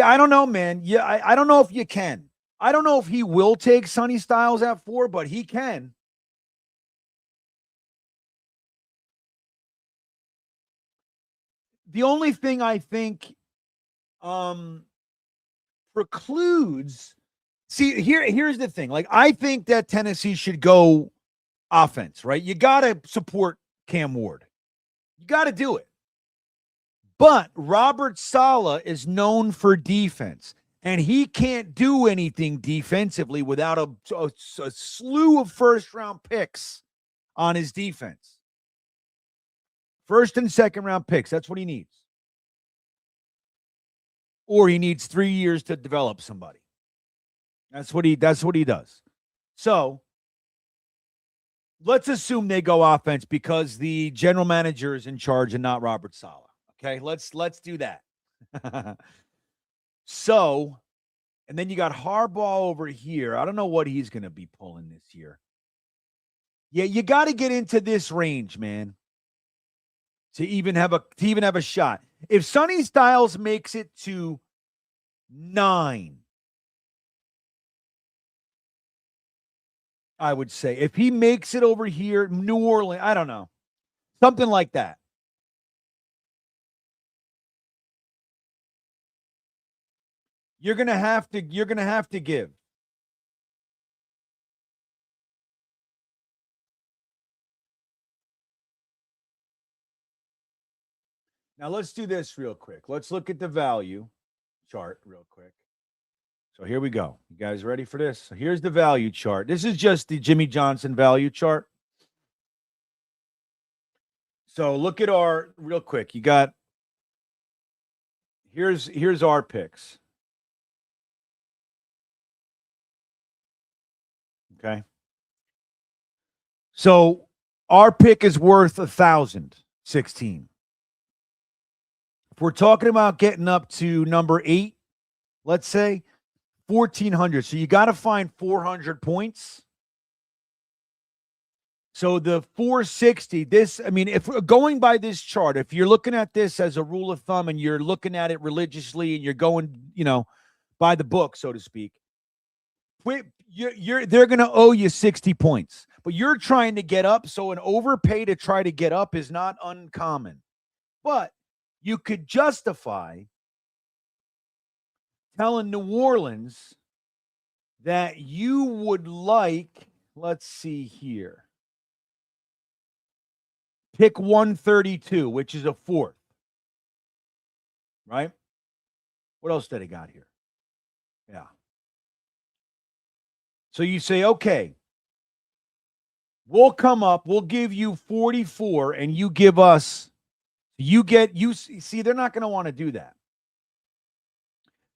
I don't know, man. Yeah, I don't know if you can. I don't know if he will take Sonny Styles at 4, but he can. The only thing I think precludes. See, here's the thing. Like, I think that Tennessee should go offense, right? You got to support Cam Ward. You got to do it. But Robert Saleh is known for defense, and he can't do anything defensively without a slew of first-round picks on his defense. First and second-round picks. That's what he needs. Or he needs 3 years to develop somebody. That's what he does. So let's assume they go offense because the general manager is in charge and not Robert Saleh. Okay, let's do that. So, and then you got Harbaugh over here. I don't know what he's going to be pulling this year. Yeah, you got to get into this range, man, to even have a shot. If Sonny Styles makes it to 9, I would say. If he makes it over here, New Orleans, I don't know. Something like that. You're gonna have to give. Now let's do this real quick. Let's look at the value chart real quick. So here we go. You guys ready for this? So here's the value chart. This is just the Jimmy Johnson value chart. So look at our real quick. You got here's our picks. Okay. So our pick is worth 1,016. If we're talking about getting up to number 8, let's say 1,400. So you got to find 400 points. So the 460, if we're going by this chart, if you're looking at this as a rule of thumb and you're looking at it religiously and you're going, by the book, so to speak, they're going to owe you 60 points. But you're trying to get up, so an overpay to try to get up is not uncommon. But you could justify telling New Orleans that you would like, let's see here, pick 132, which is a 4th. Right? What else did I got here? Yeah. So you say, okay, we'll come up, we'll give you 44, and you give us, see, they're not going to want to do that.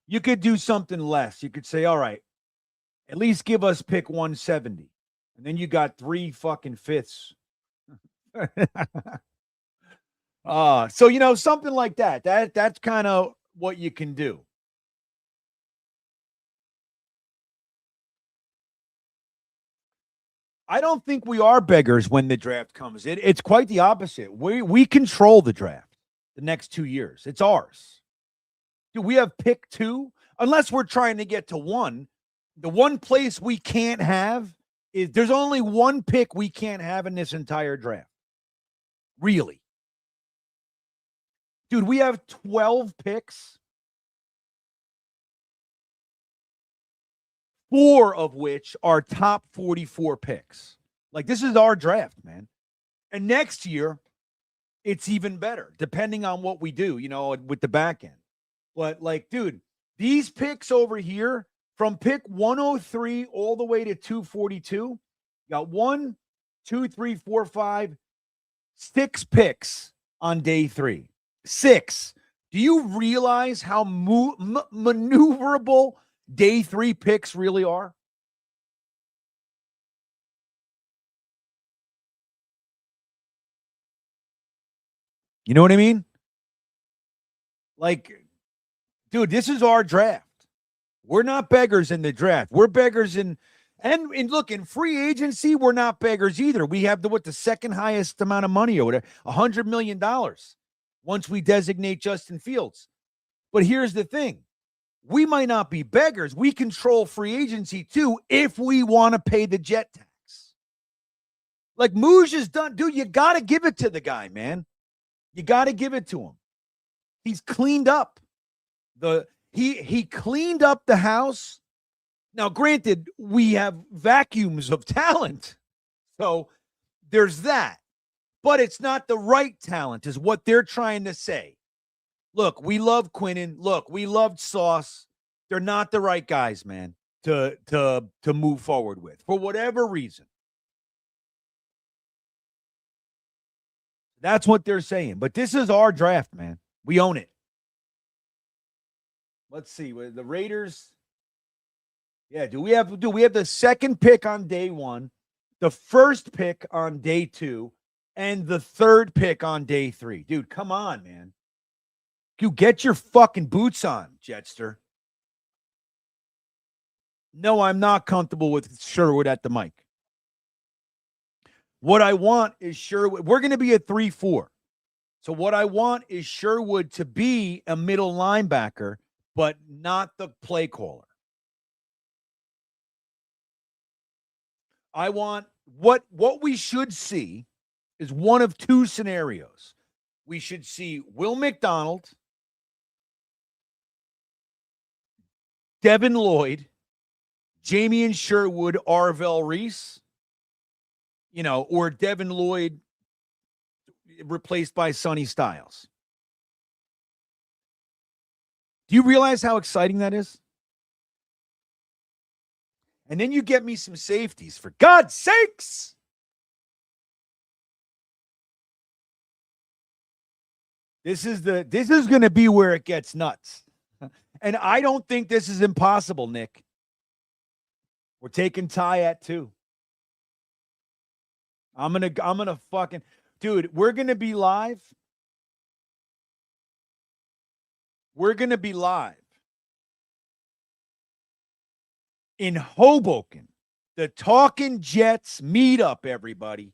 You could do something less. You could say, all right, at least give us pick 170. And then you got 3 fucking 5ths. So, something like that. That's kind of what you can do. I don't think we are beggars when the draft comes. It's quite the opposite. We control the draft the next 2 years. It's ours. Dude, we have pick 2. Unless we're trying to get to 1. The one place we can't have is there's only 1 pick we can't have in this entire draft. Really. Dude, we have 12 picks. 4 of which are top 44 picks. Like, this is our draft, man. And next year, it's even better, depending on what we do, with the back end. But, dude, these picks over here, from pick 103 all the way to 242, you got 1, 2, 3, 4, 5, 6 picks on day 3. 6. Do you realize how maneuverable day 3 picks really are? You know what I mean? Dude, this is our draft. We're not beggars in the draft. We're beggars and look, in free agency, we're not beggars either. We have the second highest amount of money or whatever, $100 million once we designate Justin Fields. But here's the thing. we might not be beggars. We control free agency too if we want to pay the jet tax. Like Mooj is done. Dude, you got to give it to the guy, man. You got to give it to him. He's cleaned up. He cleaned up the house. Now, granted, we have vacuums of talent. So there's that. But it's not the right talent, is what they're trying to say. Look, we love Quinnen. Look, we loved Sauce. They're not the right guys, man, to move forward with for whatever reason. That's what they're saying. But this is our draft, man. We own it. Let's see. The Raiders. Yeah, do we have the second pick on day 1, the first pick on day 2, and the third pick on day 3? Dude, come on, man. You get your fucking boots on, Jetster. No, I'm not comfortable with Sherwood at the mic. What I want is Sherwood. We're going to be a 3-4. So what I want is Sherwood to be a middle linebacker, but not the play caller. I want what we should see is one of two scenarios. We should see Will McDonald, Devin Lloyd, Jamie and Sherwood, Arvell Reese, or Devin Lloyd replaced by Sonny Styles. Do you realize how exciting that is? And then you get me some safeties, for God's sakes. This is going to be where it gets nuts. And I don't think this is impossible, Nick. We're taking Ty at 2. I'm gonna fucking, dude, we're gonna be live. We're gonna be live in Hoboken, the Talkin' Jets meetup, everybody.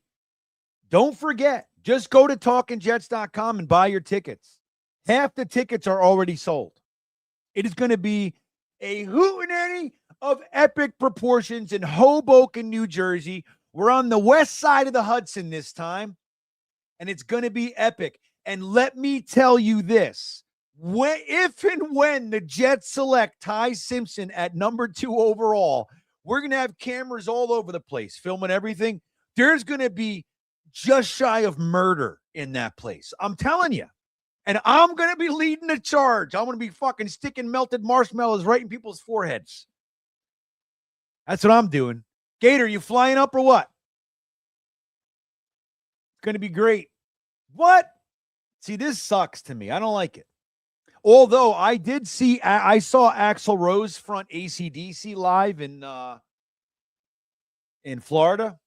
Don't forget, just go to TalkinJets.com and buy your tickets. Half the tickets are already sold. It is going to be a hootenanny of epic proportions in Hoboken, New Jersey. We're on the west side of the Hudson this time, and it's going to be epic. And let me tell you this. If and when the Jets select Ty Simpson at number 2 overall, we're going to have cameras all over the place filming everything. There's going to be just shy of murder in that place. I'm telling you. And I'm going to be leading the charge. I'm going to be fucking sticking melted marshmallows right in people's foreheads. That's what I'm doing. Gator, you flying up or what? It's going to be great. What? See, this sucks to me. I don't like it. Although I saw Axl Rose front AC/DC live in Florida.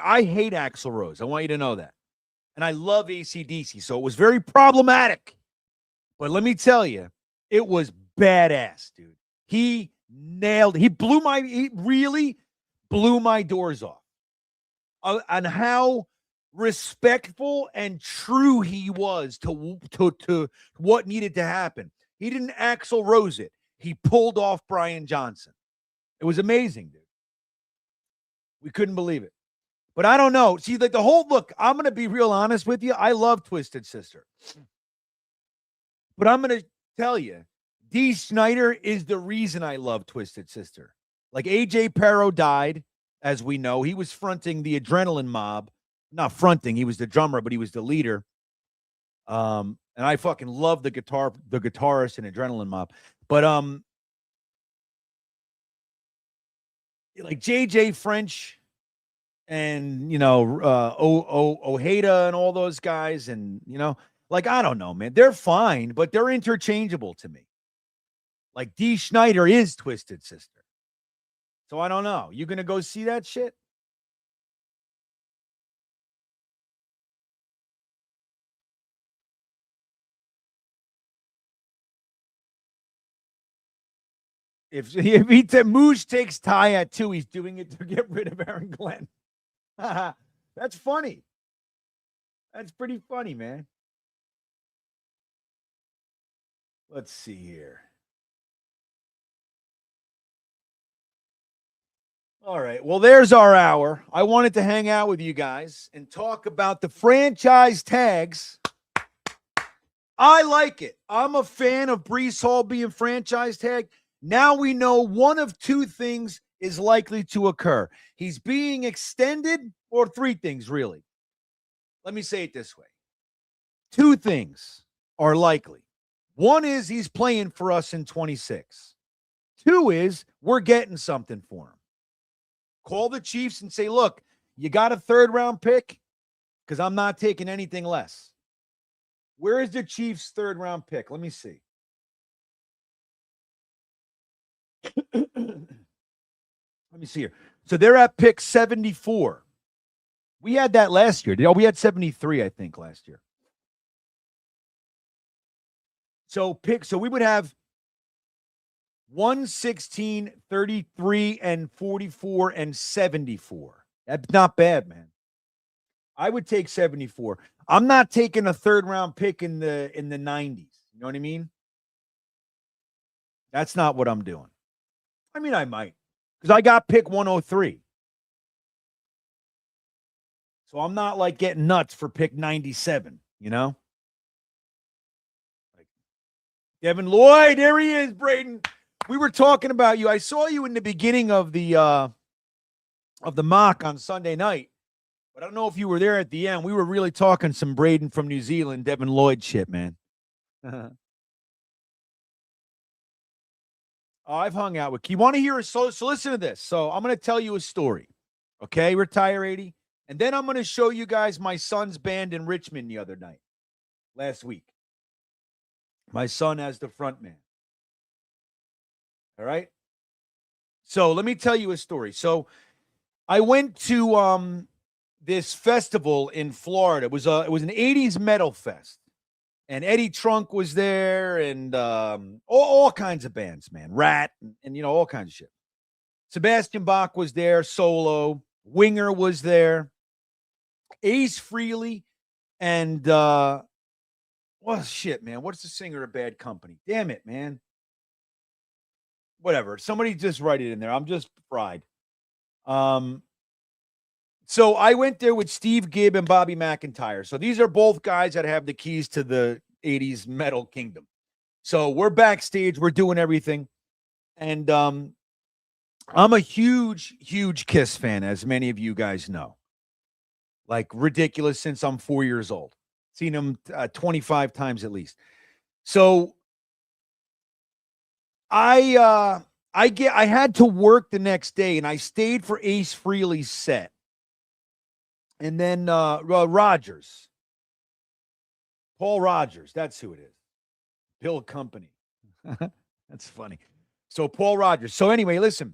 I hate Axl Rose. I want you to know that. And I love AC/DC, so it was very problematic. But let me tell you, it was badass, dude. He really blew my doors off on how respectful and true he was to what needed to happen. He didn't Axl Rose it. He pulled off Brian Johnson. It was amazing, dude. We couldn't believe it. But I don't know. See, like look, I'm going to be real honest with you. I love Twisted Sister. But I'm going to tell you, Dee Snider is the reason I love Twisted Sister. Like AJ Perro died, as we know. He was fronting the Adrenaline Mob. Not fronting, he was the drummer, but he was the leader. And I fucking love the guitarist and Adrenaline Mob. But like JJ French and Ojeda and all those guys, and like I don't know, man. They're fine, but they're interchangeable to me. Like Dee Snider is Twisted Sister. So I don't know. You gonna go see that shit? If Moose takes Ty at 2, he's doing it to get rid of Aaron Glenn. That's funny. That's pretty funny, man. Let's see here. All right. Well, there's our hour. I wanted to hang out with you guys and talk about the franchise tags. I like it. I'm a fan of Breece Hall being franchise tag. Now we know one of two things is likely to occur. He's being extended, or three things, really. Let me say it this way. Two things are likely. One is he's playing for us in 26. Two is we're getting something for him. Call the Chiefs and say, look, you got a third round pick? Because I'm not taking anything less. Where is the Chiefs' third round pick? Let me see. Let me see here. So they're at pick 74. We had that last year. We had 73, I think, last year. So we would have 1, 16, 33, and 44, and 74. That's not bad, man. I would take 74. I'm not taking a third round pick in the 90s. You know what I mean? That's not what I'm doing. I mean, I might, because I got pick 103. So I'm not like getting nuts for pick 97, you know? Like Devin Lloyd, there he is, Braden. We were talking about you. I saw you in the beginning of the mock on Sunday night, but I don't know if you were there at the end. We were really talking some Braden from New Zealand, Devin Lloyd shit, man. I've hung out with. You want to hear a so listen to this. So I'm going to tell you a story. Okay, Retire 80. And then I'm going to show you guys my son's band in Richmond the other night, last week. My son as the front man. All right. So let me tell you a story. So I went to this festival in Florida. It was an 80s metal fest. And Eddie Trunk was there, and all kinds of bands, man. Rat, and you know, all kinds of shit. Sebastian Bach was there, solo. Winger was there. Ace Frehley, and shit, man. What's the singer of Bad Company? Damn it, man. Whatever. Somebody just write it in there. I'm just fried. So I went there with Steve Gibb and Bobby McIntyre. So these are both guys that have the keys to the 80s metal kingdom. So we're backstage, we're doing everything. And I'm a huge, huge Kiss fan, as many of you guys know. Like ridiculous since I'm 4 years old. Seen them 25 times at least. So I had to work the next day, and I stayed for Ace Frehley's set. And then Rogers. Paul Rogers. That's who it is. Bill Company. That's funny. So Paul Rogers. So anyway, listen.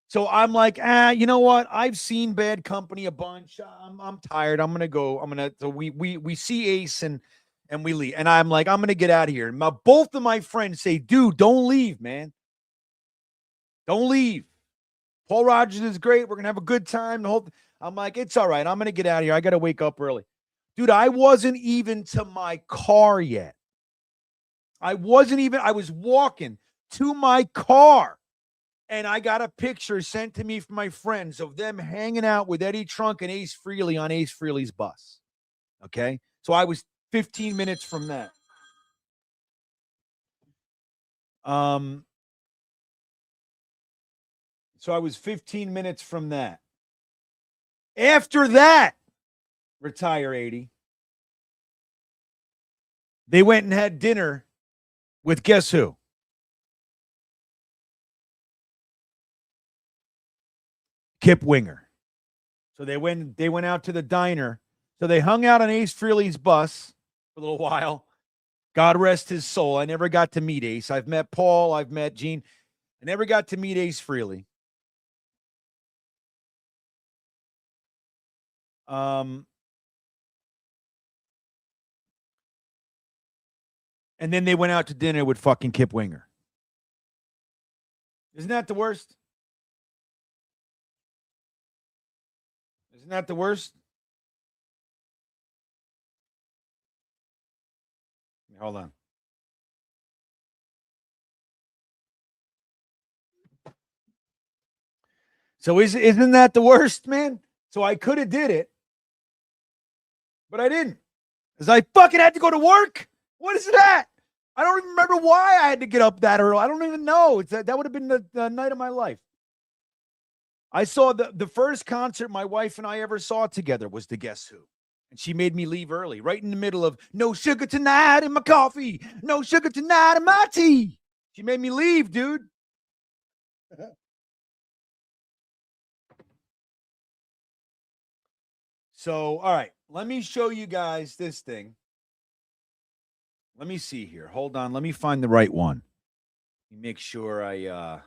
So I'm like, you know what? I've seen Bad Company a bunch. I'm tired. I'm gonna go. So we see Ace and we leave. And I'm like, I'm gonna get out of here. And both of my friends say, dude, don't leave, man. Don't leave. Paul Rogers is great. We're gonna have a good time. I'm like, it's all right. I'm going to get out of here. I got to wake up early. Dude, I wasn't even to my car yet. I was walking to my car, and I got a picture sent to me from my friends of them hanging out with Eddie Trunk and Ace Frehley on Ace Frehley's bus. Okay? So I was 15 minutes from that. So I was 15 minutes from that. After that, Retire 80, they went and had dinner with guess who? Kip Winger. So they went out to the diner. So they hung out on Ace Frehley's bus for a little while. God rest his soul. I never got to meet Ace. I've met Paul. I've met Gene. I never got to meet Ace Frehley. And then they went out to dinner with fucking Kip Winger. Isn't that the worst? Isn't that the worst? Hold on. So isn't that the worst, man? So I could have did it, but I didn't. Because I fucking had to go to work. What is that? I don't even remember why I had to get up that early. I don't even know. That would have been the night of my life. I saw the first concert my wife and I ever saw together was the Guess Who. And she made me leave early, right in the middle of no sugar tonight in my coffee, no sugar tonight in my tea. She made me leave, dude. So, all right, let me show you guys this thing. Let me see here. Hold on. Let me find the right one. Let me make sure I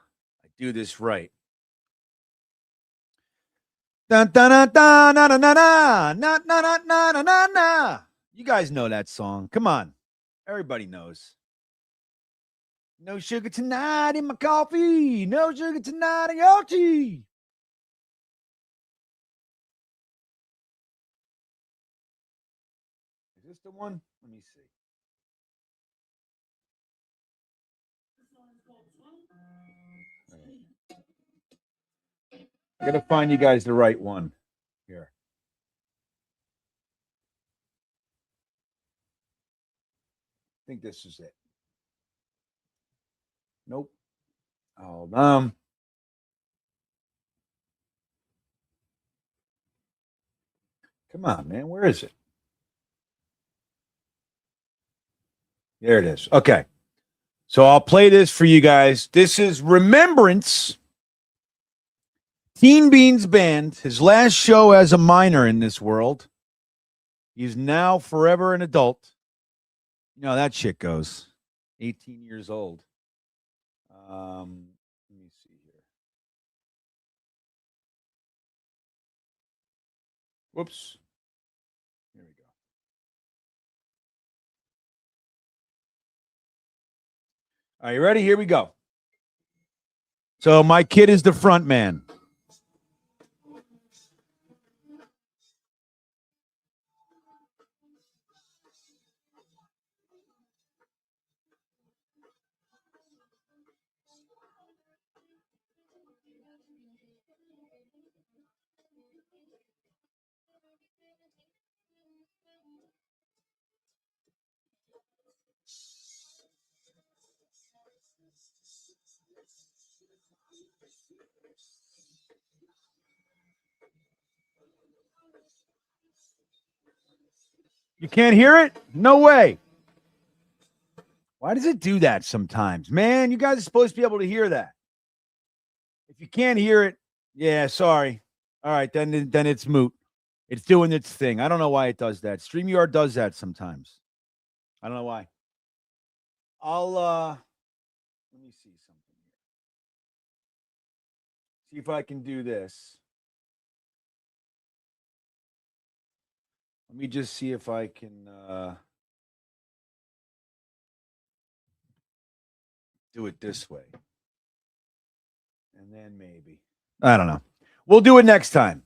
do this right. Dun, dun, dun, dun, na, na, na, na, na, na, na, na, na, na. You guys know that song. Come on. Everybody knows. No sugar tonight in my coffee. No sugar tonight in your tea. Is this the one? Let me see. I gotta find you guys the right one here. I think this is it. Nope. Hold on. Come on, man. Where is it? There it is. Okay. So I'll play this for you guys. This is Remembrance. Teen Beans Band, his last show as a minor in this world. He's now forever an adult. You know how that shit goes. 18 years old. Let me see here. Whoops. Here we go. Are you ready? Here we go. So my kid is the front man. You can't hear it? No way. Why does it do that sometimes? Man, you guys are supposed to be able to hear that. If you can't hear it, yeah, sorry. All right, then it's moot. It's doing its thing. I don't know why it does that. StreamYard does that sometimes. I don't know why. I'll let me see something here. See if I can do this. Let me just see if I can do it this way. And then maybe. I don't know. We'll do it next time.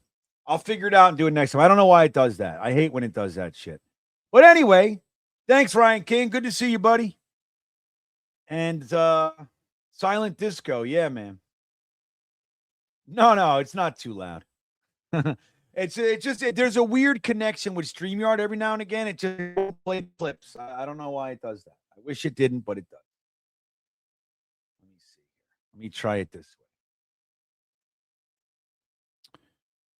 I'll figure it out and do it next time. I don't know why it does that. I hate when it does that shit. But anyway, thanks, Ryan King. Good to see you, buddy. And Silent Disco. Yeah, man. No, it's not too loud. It's just there's a weird connection with StreamYard every now and again. It just plays clips. I don't know why it does that. I wish it didn't, but it does. Let me see. Let me try it this way.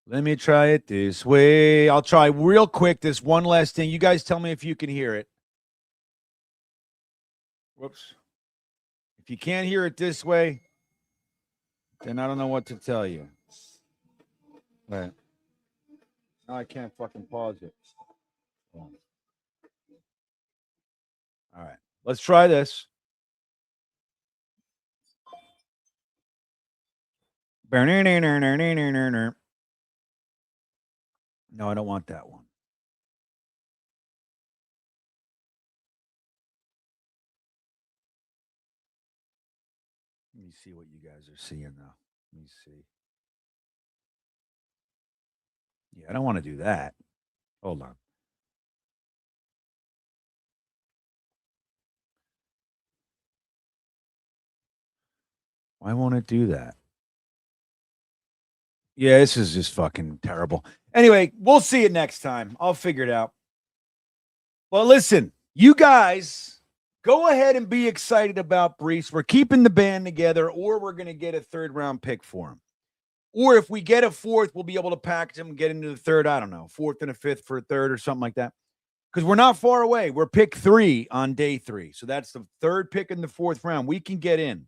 Let me try it this way. I'll try real quick this one last thing. You guys tell me if you can hear it. Whoops. If you can't hear it this way, then I don't know what to tell you. Right. Now I can't fucking pause it. All right. Let's try this. No, I don't want that one. Let me see what you guys are seeing now. Let me see. Yeah, I don't want to do that. Hold on. Why won't it do that? Yeah, this is just fucking terrible. Anyway, we'll see it next time. I'll figure it out. Well, listen, you guys go ahead and be excited about BREECE. We're keeping the band together, or we're going to get a third-round pick for him. Or if we get a fourth, we'll be able to package him and get into the third, I don't know, fourth and a fifth for a third or something like that. Because we're not far away. We're pick 3 on day 3. So that's the third pick in the 4th round. We can get in.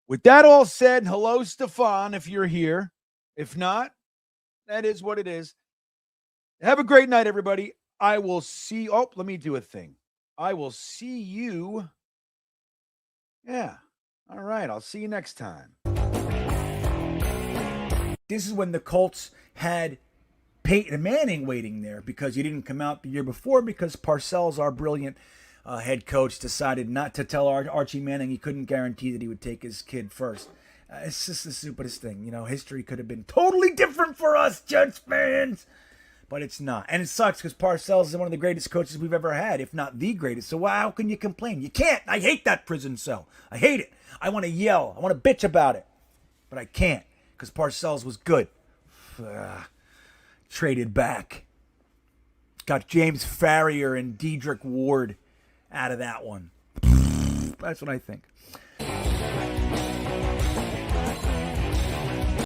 With that all said, hello, Stefan, if you're here. If not, that is what it is. Have a great night, everybody. I will see. Oh, let me do a thing. I will see you. Yeah. All right. I'll see you next time. This is when the Colts had Peyton Manning waiting there because he didn't come out the year before because Parcells, our brilliant head coach, decided not to tell Archie Manning he couldn't guarantee that he would take his kid first. It's just the stupidest thing. You know, history could have been totally different for us, Jets fans. But it's not. And it sucks because Parcells is one of the greatest coaches we've ever had, if not the greatest. So how can you complain? You can't. I hate that prison cell. I hate it. I want to yell. I want to bitch about it. But I can't because Parcells was good. Traded back. Got James Farrier and Dedrick Ward out of that one. That's what I think.